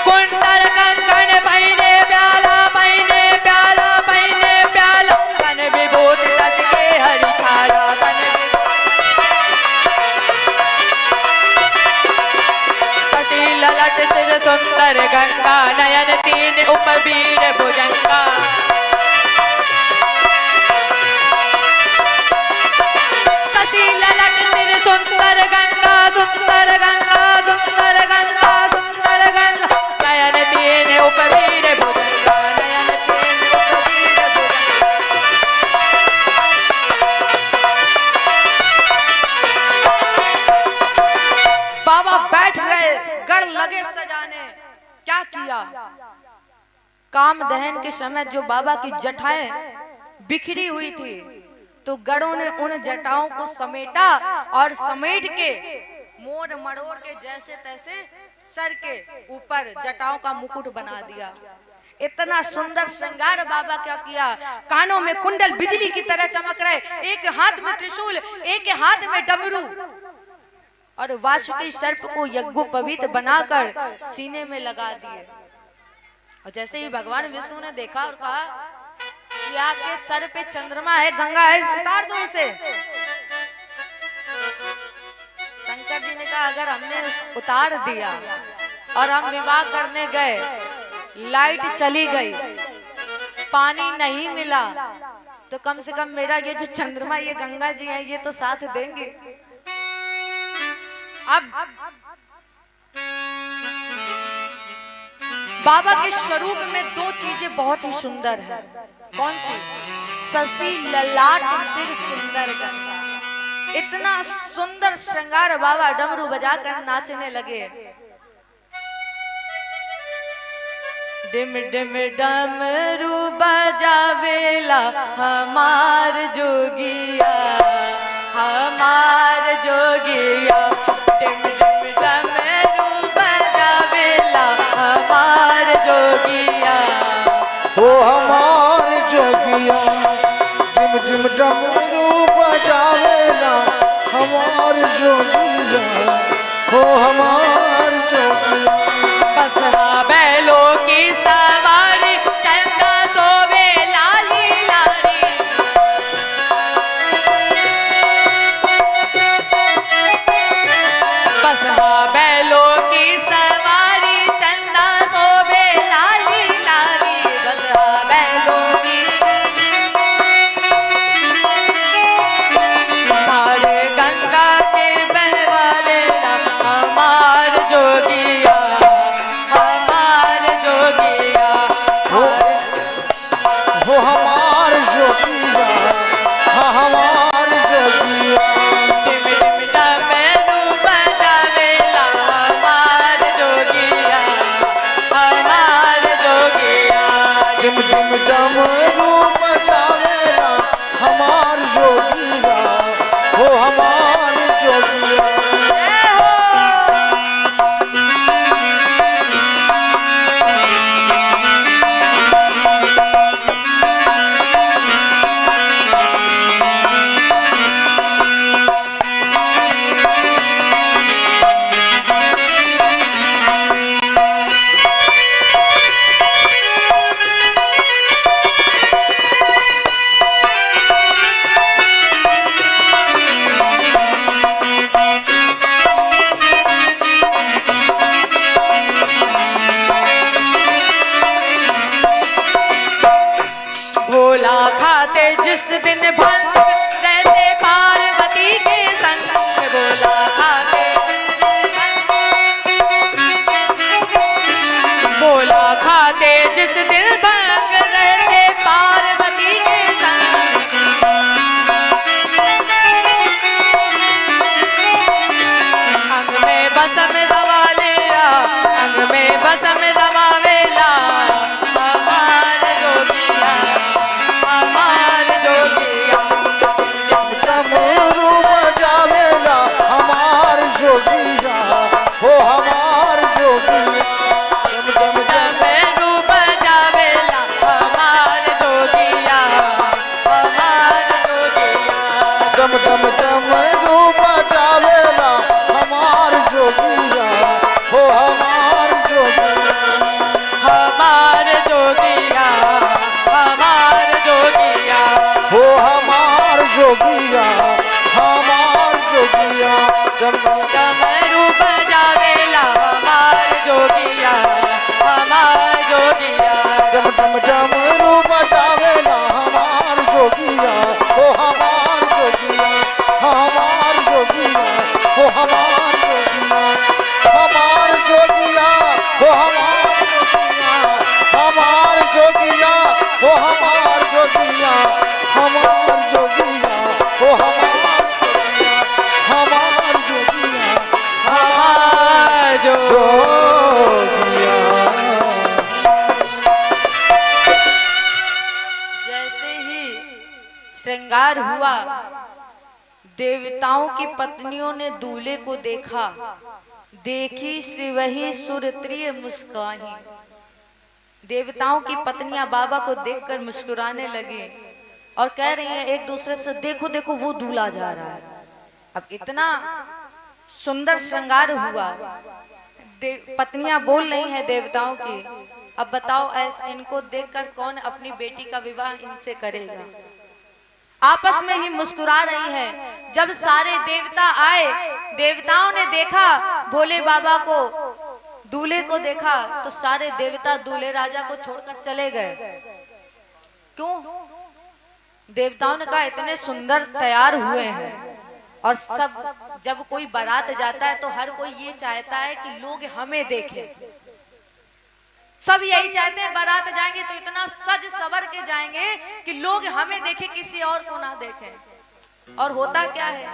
कुंडल कंकण पहने प्याला, पहने प्याला, पहने प्याला, कन विभूति तट के हरि छाड़ा, कन कटी ललट सिर सुंदर गंगा, नयन तीन उपवीर भुजंगा। कटी ललट सिर सुंदर गंगा, सुंदर गंगा, सुंदर गंगा, सुंदर गंगा, नयन तीन उपवीर भुजंगा, नयन तीन उपवीर भुजंगा। बाबा बैठ गए, गढ़ लगे सजाने। क्या किया, काम दहन के समय जो बाबा की जटाएं बिखरी हुई थी तो गढ़ों ने उन जटाओं को समेटा और समेट के मोड़ मड़ोड़ के जैसे तैसे सर के ऊपर जटाओं का मुकुट बना दिया। इतना सुंदर श्रृंगार बाबा क्या किया, कानों में कुंडल बिजली की तरह चमक रहे, एक हाथ में त्रिशूल, एक हाथ में डमरू, और वासुकी सर्प को यज्ञोपवीत बनाकर सीने में लगा दिए। और जैसे ही भगवान विष्णु ने देखा और कहा कि आपके सर पे चंद्रमा है, गंगा है, उतार दो इसे। शंकर जी ने कहा अगर हमने उतार दिया और हम विवाह करने गए, लाइट चली गई, पानी नहीं मिला, तो कम से कम मेरा ये जो चंद्रमा, ये गंगा जी है, ये तो साथ देंगे। अब बाबा के स्वरूप में दो चीजें बहुत ही सुंदर है। कौन सी? शशि ललाट सिर सुंदर गंगा। इतना सुंदर श्रृंगार, बाबा डमरू बजाकर नाचने लगे। डिम डिम डमरू बजावेला हमार जोगिया, हमार जोगिया। डिम डिम डमरू बजावेला हमार जोगिया, हो हमार जोगिया। जिम जिम डमरू बजावेला हमार जोगिया, हो हमार जोगिया। बसहा बैलों की सवारी, चंदा सोबे लाली लाली। बसहा बैलों की सवारी, चंदा सोबे लाली लाली। बसहा बैलों की हमारे गंगा के बहवाले हमार जोगिया, हमार जोगिया। हो हमार जोगिया, हाँ हमार जोगिया। डिम डिम डमरू बजावेला हमार जोगिया, हमार जोगिया। जिम जिम डमरू बजावेला हमार जोगिया, हो हमार जोगिया। जय हो। खाते जिस दिन भंग रहते पार्वती के संग, गोला खाते गोला खाते जिस दिन भंग रहते पार्वती के संग, अंग में बसम दवालेला, अंग में बसम दबावेला, हमार जोगिया, हमार जोगिया। डमरू बजावेला हमार जोगिया, हो हमार जोगिया। डमरू बजावेला हमार जोगिया, हमार जोगिया। डम डम डमरू बजावेला हमार जोगिया, हो हमार जोगिया। हमार जोगिया, हमार जोगिया। हो हमार जोगिया, हमार जोगिया। डम डमरू बजावेला हमार जोगिया, हमार जोगिया। डम डम डमरू बजावेला हमार जोगिया, हो हमार जोगिया, हमार जोगिया, हो हमार जोगिया। हमार जोगिया, हो हमार जोगिया, हमार जोगिया, हो हमार जोगिया, हमार जोगिया, हो हमार जोगिया, हमार जोगिया, हमार जोगिया। जैसे ही श्रृंगार हुआ, देवताओं की पत्नियों ने दूल्हे को देखा, देखी से वही सुरत्रिय मुस्काही। देवताओं की पत्नियां बाबा को देखकर मुस्कुराने लगी और कह रही हैं एक दूसरे से, देखो देखो वो दूल्हा जा रहा है। अब इतना सुंदर श्रृंगार हुआ, पत्नियां बोल रही हैं देवताओं की, अब बताओ ऐसा इनको देखकर कौन अपनी बेटी का विवाह इनसे करेगा। आपस में ही मुस्कुरा रही हैं। जब सारे देवता आए, देवताओं ने देखा भोले बाबा को, दूल्हे को देखा, तो सारे देवता दूल्हे राजा को छोड़कर चले गए। क्यों? देवताओं ने कहा इतने सुंदर तैयार हुए हैं, और सब जब कोई बारात जाता है तो हर कोई ये चाहता है कि लोग हमें देखें। सब यही चाहते हैं बारात जाएंगे तो इतना सज सवर के जाएंगे कि लोग हमें देखें, किसी और को ना देखें। और होता क्या है,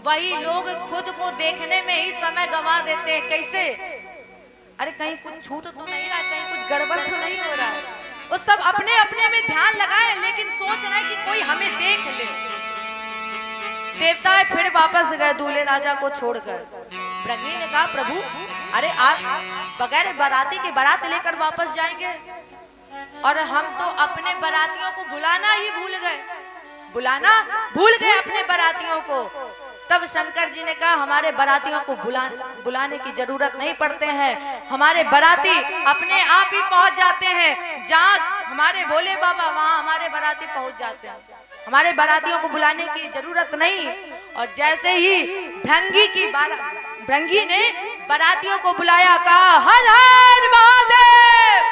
वही लोग खुद को देखने में ही समय गंवा देते हैं। कैसे? अरे कहीं कुछ छूट तो नहीं रहा, कहीं कुछ गड़बड़ तो नहीं हो रहा है। वो सब अपने अपने में ध्यान लगाए, लेकिन सोच रहे हैं कि कोई हमें देख ले। देवता फिर वापस गए दूल्हे राजा को छोड़कर। भृंगी ने कहा प्रभु, अरे आप बगैर बाराती के बारात लेकर वापस जाएंगे, और हम तो अपने बारातियों को बुलाना ही भूल गए, बुलाना भूल गए अपने बारातियों को। तब शंकर जी ने कहा हमारे बारातियों को बुलाने की जरूरत नहीं पड़ते हैं, हमारे बाराती अपने आप ही पहुंच जाते हैं। जहाँ हमारे भोले बाबा, वहाँ हमारे बाराती पहुंच जाते हैं, हमारे बारातियों को बुलाने की जरूरत नहीं। और जैसे ही भृंगी ने बारातियों को बुलाया, कहा हर हर महादेव,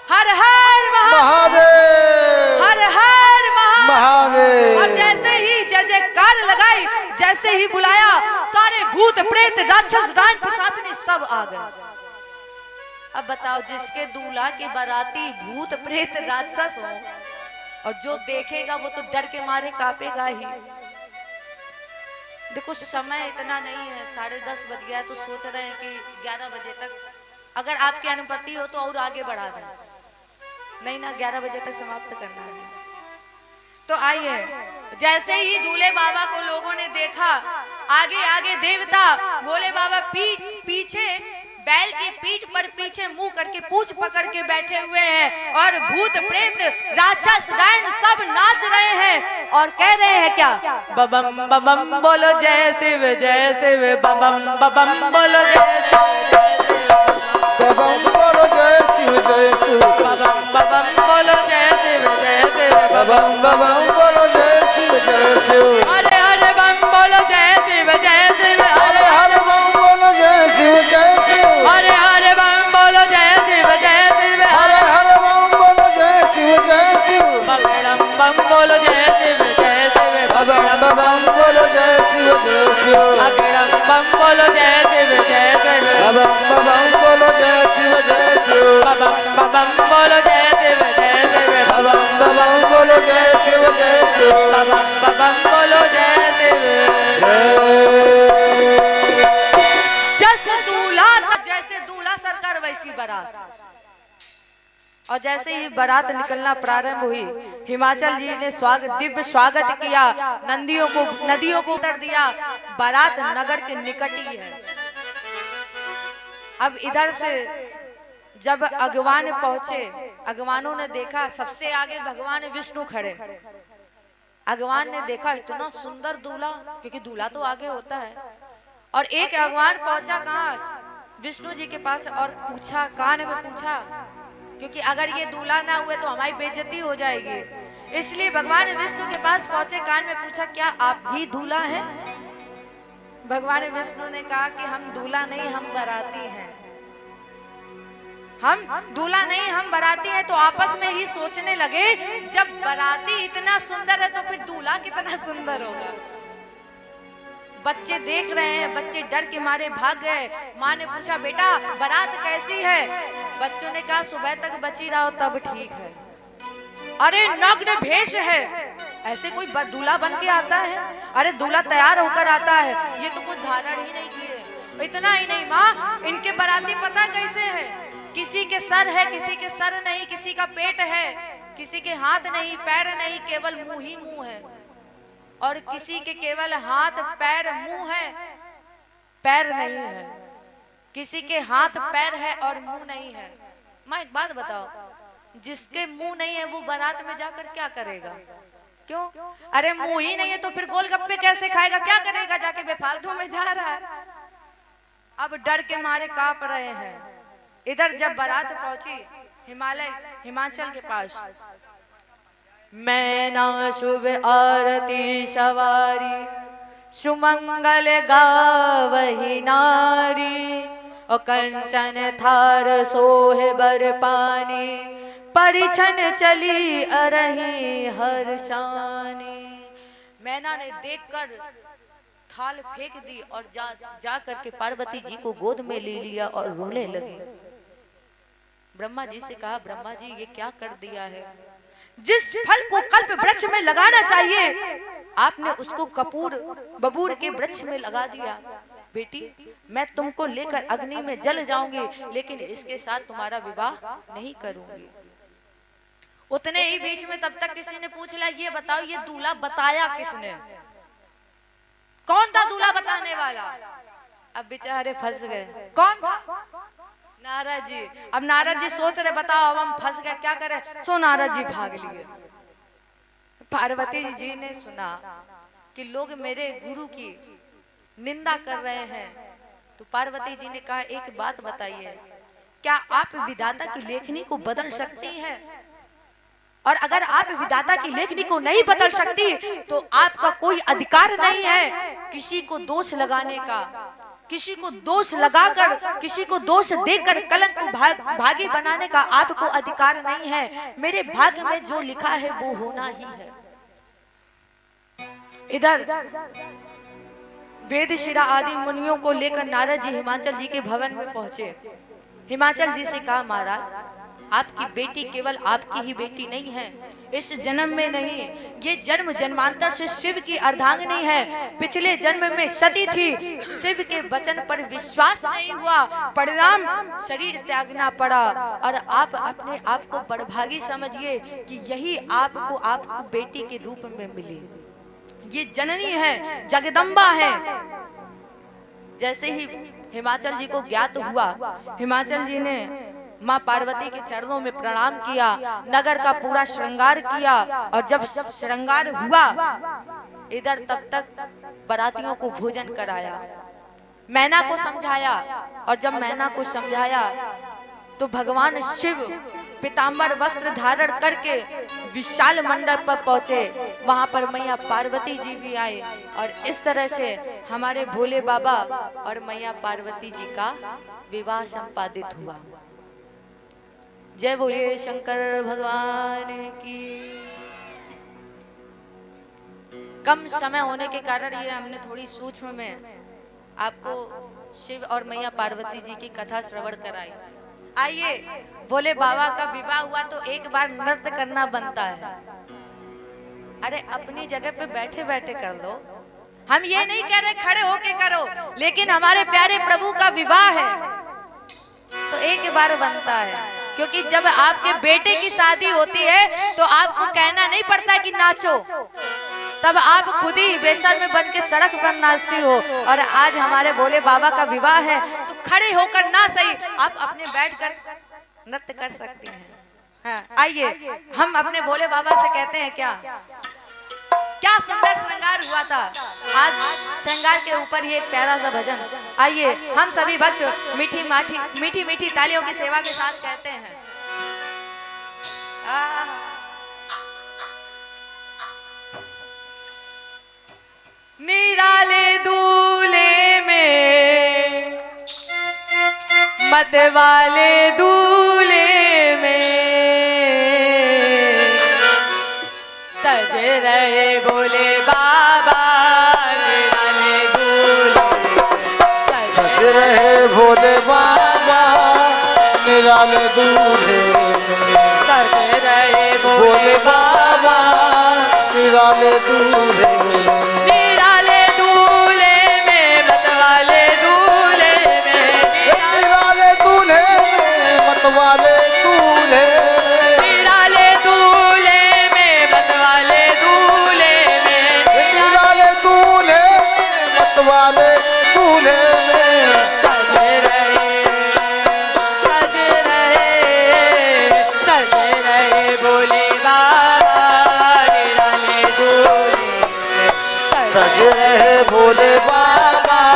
हर हर महादेव, हर हर महादेव। और जैसे ही जय जयकार लगाई, जैसे ही बुलाया, सारे भूत प्रेत राक्षस डायन पिशाचनी सब आ गए। अब बताओ, जिसके दूल्हा के बाराती भूत प्रेत राक्षस हो, और जो देखेगा वो तो डर के मारे कांपेगा ही। देखो समय इतना नहीं है, 10:30 बज गया, तो सोच रहे हैं कि 11 बजे तक अगर आपकी अनुमति हो तो और आगे बढ़ा दें। नहीं ना, 11 बजे तक समाप्त करना है। तो आइए, जैसे ही दूल्हे बाबा को लोगों ने देखा, आगे आगे देवता, भोले बाबा पीछे बैल की पीठ पर पीछे मुंह करके पूंछ पकड़ के बैठे हुए हैं, और भूत प्रेत राक्षस डायन सब नाच रहे हैं और कह रहे हैं क्या, बबम बबम बोलो जय शिव बबम बबम बोलो जय शिव, बबम बोलो जय शिव बबम बबम बोलो जय शिव बबम बबम बोलो जय शिव। हरे हरे बम बोलो जय शिव हरे हरे बम बोलो जय शिव हरे हरे बम बोलो जय शिव हरे हरे बम बोलो जय शिव मंगलम बम बोलो शिव बम बोलो जय शिव। जैसे दूल्हा सरकार वैसी बारात। और जैसे ही बारात निकलना प्रारंभ हुई, हिमाचल जी ने दिव्य स्वागत किया, नदियों को उतर दिया। बारात नगर के निकट ही है। अब इधर से जब अगवान पहुंचे, अगवानों ने देखा सबसे आगे भगवान विष्णु खड़े। अगवान ने देखा इतना सुंदर दूल्हा, क्योंकि दूल्हा तो आगे होता है। और एक अगवान पहुंचा कहाँ, विष्णु जी के पास, और पूछा, कान में पूछा, क्योंकि अगर ये दूल्हा ना हुए तो हमारी बेइज्जती हो जाएगी। इसलिए भगवान विष्णु के पास पहुंचे, कान में पूछा, क्या आप ही दूल्हा हैं? भगवान विष्णु ने कहा कि हम दूल्हा नहीं, हम बाराती हैं। हम दूल्हा नहीं, हम बाराती हैं। तो आपस में ही सोचने लगे, जब बाराती इतना सुंदर है तो फिर दूल्हा कितना सुंदर होगा। बच्चे देख रहे हैं, बच्चे डर के मारे भाग गए। माँ ने पूछा, बेटा बारात कैसी है? बच्चों ने कहा, सुबह तक बची रहो तब ठीक है। अरे नग्न भेष है, ऐसे कोई दूल्हा बन के आता है? अरे दूल्हा तैयार होकर आता है, ये तो कुछ धारण ही नहीं किए। इतना ही नहीं माँ, इनके बाराती पता कैसे है? किसी के सर है, किसी के सर नहीं, किसी का पेट है, किसी के हाथ नहीं, पैर नहीं, केवल मुंह ही मुंह है। और किसी के केवल हाथ पैर मुंह है, पैर नहीं है। किसी के हाथ पैर है और मुंह नहीं है। माँ एक बात बताओ, जिसके मुंह नहीं है वो बारात में जाकर क्या करेगा? क्यों? अरे मुंह ही नहीं है तो फिर गोलगप्पे कैसे खाएगा? क्या करेगा जाके? बेफालतू में जा रहा है। अब डर के मारे कांप रहे हैं। इधर जब बारात पहुंची हिमाचल के पास, मैना शुभ आरती सवारी, सुमंगल गावही नारी, और कंचन थार सोहे बर पानी, परिछन चली अरही हर्षानी। मैना ने देखकर थाल फेंक दी और जा करके पार्वती जी को गोद में ले लिया और रोने लगी। ब्रह्मा जी से कहा, ब्रह्मा जी ये क्या कर दिया है? जिस फल को कल्प वृक्ष में लगाना चाहिए आपने उसको बबूर के वृक्ष में लगा दिया। बेटी मैं तुमको लेकर अग्नि में जल जाऊंगी, लेकिन इसके साथ तुम्हारा विवाह नहीं करूंगी। उतने ही बीच में तब तक किसी ने पूछ लिया, ये बताओ ये दूल्हा बताया किसने? कौन था दूल्हा बताने वाला? अब बेचारे फंस गए। कौन था? नारद जी। अब नारद जी सोच रहे, बताओ अब हम फंस गए, क्या करें? सो नारद जी भाग लिए। पार्वती जी ने सुना कि लोग मेरे गुरु की निंदा कर रहे हैं, तो पार्वती जी ने कहा, एक बात बताइए, क्या आप विधाता की लेखनी को बदल सकती हैं? और अगर आप विधाता की लेखनी को नहीं बदल सकती तो आपका कोई अधिकार नहीं है किसी को दोष लगाने का, किसी को दोष लगाकर, किसी को दोष देकर कलंक को भागी बनाने का आपको अधिकार नहीं है। मेरे भाग्य में जो लिखा है वो होना ही है। इधर वेद शिरा आदि मुनियों को लेकर नारद जी हिमाचल जी के भवन में पहुंचे। हिमाचल जी से कहा, महाराज आपकी बेटी केवल आपकी ही बेटी नहीं है, इस जन्म में नहीं, ये जन्म जन्मांतर से शिव की अर्धांगिनी है। पिछले जन्म में सती थी, शिव के वचन पर विश्वास नहीं हुआ, परिणाम शरीर त्यागना पड़ा। और आप अपने आप को बड़भागी समझिए कि यही आपको आपको बेटी के रूप में मिली। ये जननी है, जगदम्बा है। जैसे ही हिमाचल जी को ज्ञात हुआ, हिमाचल जी ने माँ पार्वती के चरणों में प्रणाम किया, नगर का पूरा श्रृंगार किया। और जब श्रृंगार हुआ, इधर तब तक बारातियों को भोजन कराया, मैना को समझाया। और जब मैना को समझाया तो भगवान शिव पीतांबर वस्त्र धारण करके विशाल मंडप पर पहुंचे। वहां पर मैया पार्वती जी भी आए और इस तरह से हमारे भोले बाबा और मैया पार्वती जी का विवाह संपादित हुआ। जय बोलिए शंकर भगवान की। कम समय होने के कारण ये हमने थोड़ी सूक्ष्म में आपको शिव और मैया पार्वती जी की कथा श्रवण कराई। आइए, भोले बाबा का विवाह हुआ तो एक बार नृत्य करना बनता है। अरे अपनी जगह पे बैठे बैठे कर लो। हम ये नहीं कह रहे खड़े होके करो, लेकिन हमारे प्यारे प्रभु का विवाह है तो एक बार बनता है। क्योंकि जब आपके बेटे की शादी होती है तो आपको कहना नहीं पड़ता कि नाचो, तब आप खुद ही बेशर्म बन के सड़क पर नाचती हो। और आज हमारे भोले बाबा का विवाह है तो खड़े होकर ना सही, आप अपने बैठ कर नृत्य कर सकती हैं। हाँ, आइए हम अपने भोले बाबा से कहते हैं क्या सुंदर श्रृंगार हुआ था। आज श्रृंगार के ऊपर ही एक प्यारा सा भजन। आइए हम सभी भक्त मीठी मीठी तालियों की सेवा के साथ कहते हैं। निराले दूल्हे में मत वाले दूल्हे में सज रहे भोले बाबा निराले दूल्हे, सज रहे भोले बाबा निराले दूल्हे, सज रहे भोले बाबा निराले दूल्हे, निराले दूल्हे में मत वाले दूल्हे में, निराले दूल्हे में मत वाले दूल्हे में, निराले दूल्हे में मत वाले दूल्हे में, निराले दूल्हे में मत वाले दूल्हे में सज रहे भोले बाबा निराले दूल्हे, सज रहे भोले बाबा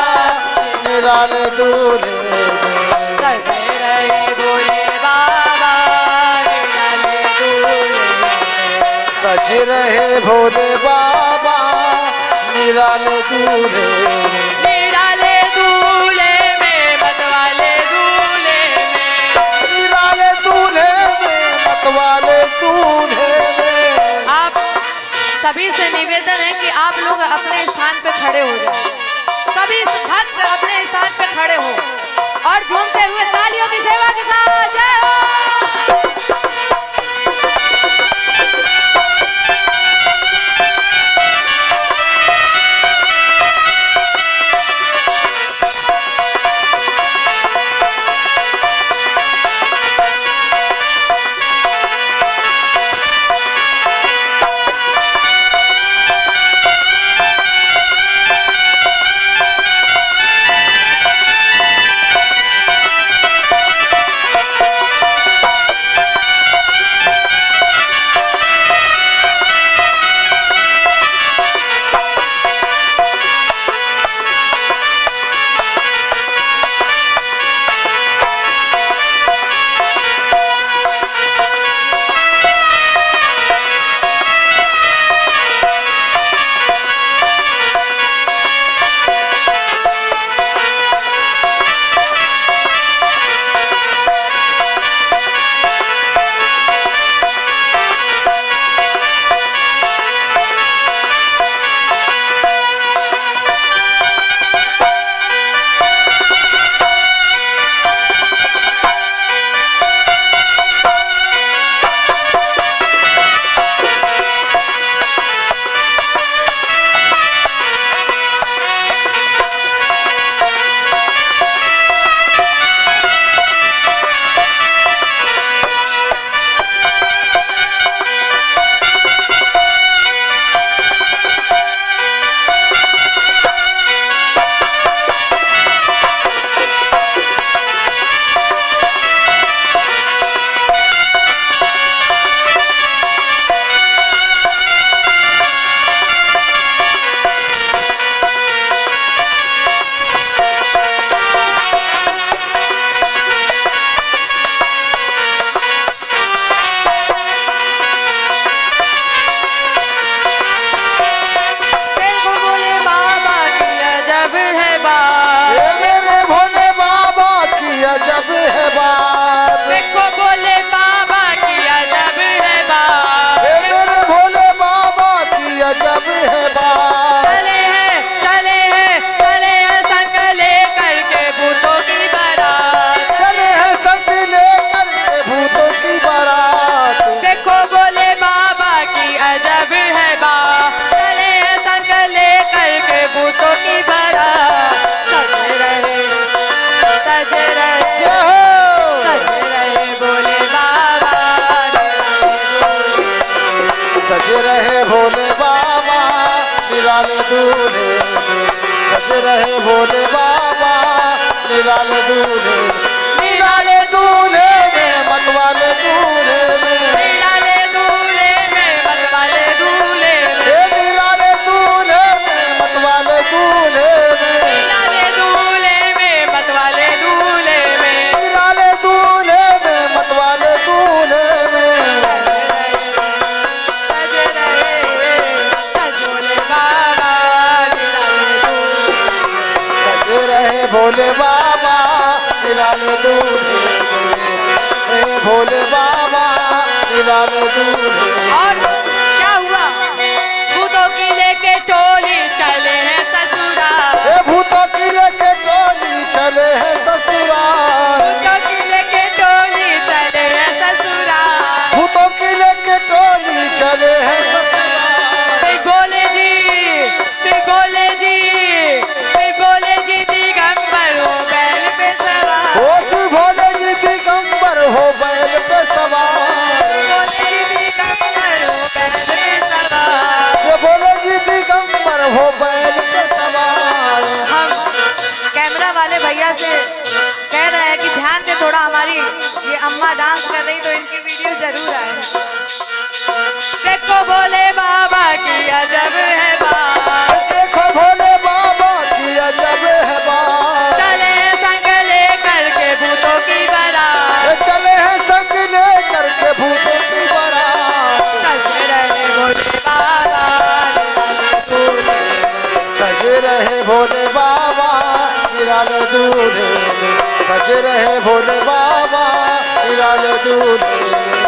निराले दूल्हे में, सज रहे भोले बाबा निराले दूल्हे, सज रहे भोले बाबा निराले दूल्हे में, निराले दूल्हे में मत वाले दूल्हे में, निराले दूल्हे में मत वाले दूल्हे में। आप सभी से निवेदन है कि आप लोग अपने स्थान पे खड़े हो जाए। सभी भक्त अपने स्थान पे खड़े हो और झूमते हुए तालियों की सेवा के साथ जय हो। निराले दूल्हे में सज रहे भोले बाबा, निराले दूल्हे में मतवाले दूल्हे में, निराले दूल्हे में मतवाले दूल्हे में, निराले दूल्हे में मतवाले दूल्हे में, निराले दूल्हे में मतवाले दूल्हे में, निराले दूल्हे में मतवाले दूल्हे में सज रहे भोले बाबा, सज रहे भोले बाबा, निराले दूल्हे में भोले बाबा, निराले दूल्हे। और क्या हुआ? भूतों की लेके टोली चले हैं ससुराल, भूतों की लेके टोली चले हैं ससुराल, भूतों की लेके टोली चले हैं ससुराल, भूतों की लेके टोली चले हैं ससुराल। श्री भोले जी, श्री भोले जी, श्री भोले जी दिगंबर हो बैल पे सवार, ओ श्री भोले जी दिगंबर हो बैल पे सवार, भोले जी दिगंबर हो बैल पे सवार। श्री भोले जी दिगंबर हो बैल पे सवार। हम कैमरा वाले भैया से कह रहे हैं कि ध्यान दे थोड़ा, हमारी ये अम्मा डांस कर रही तो इनकी वीडियो जरूर आए। देखो भोले बाबा की अजब है बात, देखो भोले बाबा की अजब है बात, चले हैं संग लेकर के भूतों की बारात, चले हैं संग लेकर के भूतों की बारात, सज रहे भोले बाबा, सज रहे भोले बाबा, निराले दूल्हे में सज रहे भोले बाबा, निराले दूल्हे में।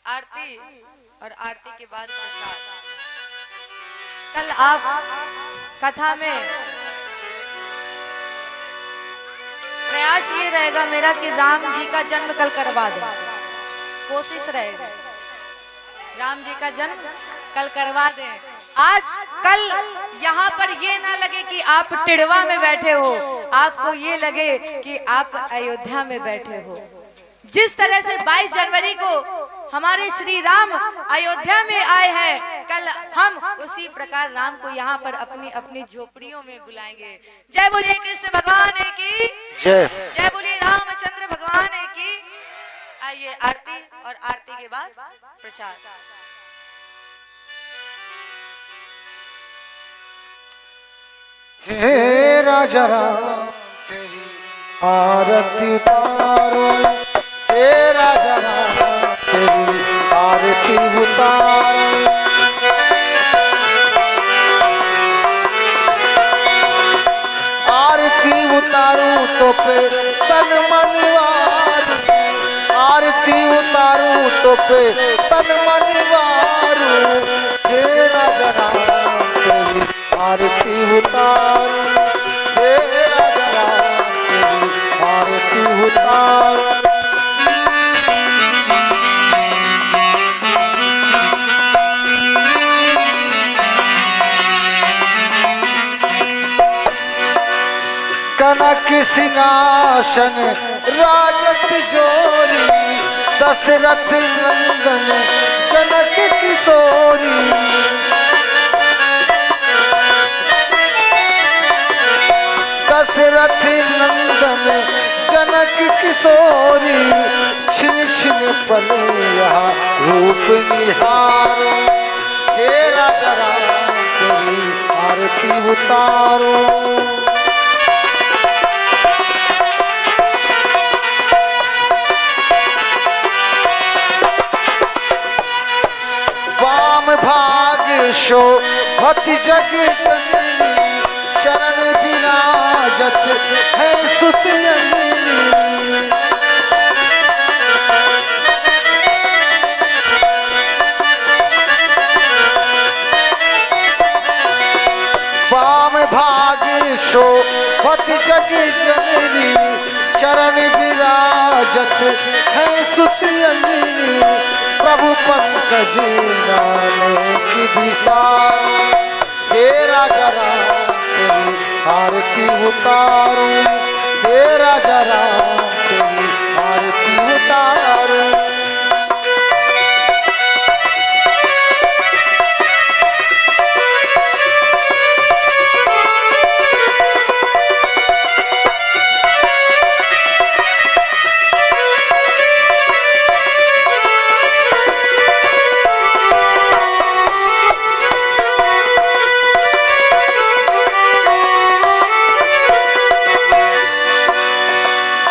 आरती और आरती के बाद प्रसाद। कल आप कथा में प्रयास ये रहेगा मेरा कि राम जी का जन्म कल करवा दें, कोशिश रहेगी राम जी का जन्म कल करवा दें। आज कल यहाँ पर ये ना लगे कि आप टिड़वा में बैठे हो, आपको ये लगे कि आप अयोध्या में बैठे हो। जिस तरह से 22 जनवरी को हमारे श्री राम अयोध्या में आए हैं, कल हम उसी प्रकार राम को यहाँ पर अपनी अपनी झोपड़ियों में बुलाएंगे। जय बोलिए कृष्ण भगवान की जय। जय बोलिए रामचंद्र भगवान की। आइए आरती और आरती के बाद प्रसाद। हे राजा राम तेरी आरती उतारो, हे राजा राम तेरी आरती उतारो। आरती उतारूं तो पे तन मन वारू, आरती उतारूं तो पे तन मन वारू। हे राजा राम तेरी आरती उतारूं, हे राजा राम तेरी आरती उतारूं। कनक सिंहासन राजत जोरी, दशरथ नंदन जनक किशोरी। दशरथ नंदन जनक किशोरी, छिन छिन पले यहाँ रूप निहारो। हे राजा राम तेरी आरती उतारो। वाम भाग शोभति जग जननी, शरण विराजत है सुत अंजनी। वाम भाग शोभति जग जननी, चरण विराजत है सुत अंजनी। प्रभु पंकज नाने की दिशा, हे राजा राम तेरी आरती उतारो। हे राजा राम तेरी आरती उतारो।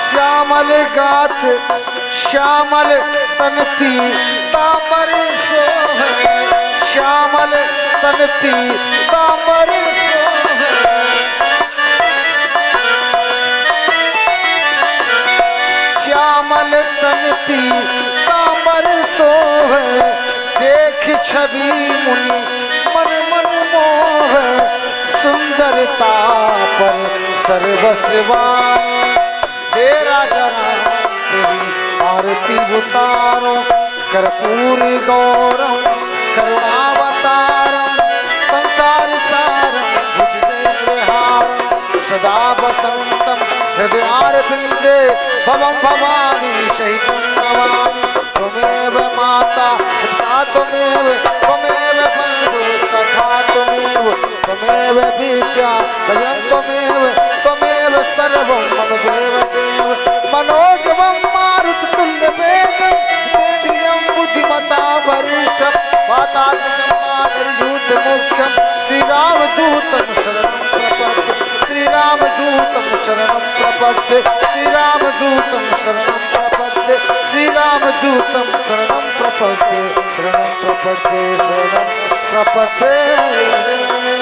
श्यामल गात श्यामल तन पीतांबर सोहे, श्यामल तन पीतांबर सोहे। श्यामल तन पीतांबर सोहे, देख छवि मुनि मन मन मोहे। सुंदरता पर सर्वस्वान, हे राजा राम तेरी आरती उतारो। कर्पूर गौरम करुणावतारम, संसार सारम भुजगेन्द्रहारम। सदा वसंतम हृदयारविंदे, भवं भवानी सहितं नमामि। त्वमेव माता पिता त्वमेव, त्वमेव बन्धु सखा त्वमेव, त्वमेव विद्या वयं त्वमेव, त्वमेव सर्वं मम देवदेव। मनोजवं मारुततुल्यवेगं, जितेन्द्रियं बुद्धिमतां वरिष्ठं। वातात्मजं मातर्यूथमुख्यं, श्रीरामदूतं शरणं प्रपद्ये। श्रीरामदूतं शरणं प्रपद्ये, श्रीरामदूतं शरणं प्रपद्ये, श्रीरामदूतं शरणं प्रपद्ये, शरणं प्रपद्ये, शरणं प्रपद्ये।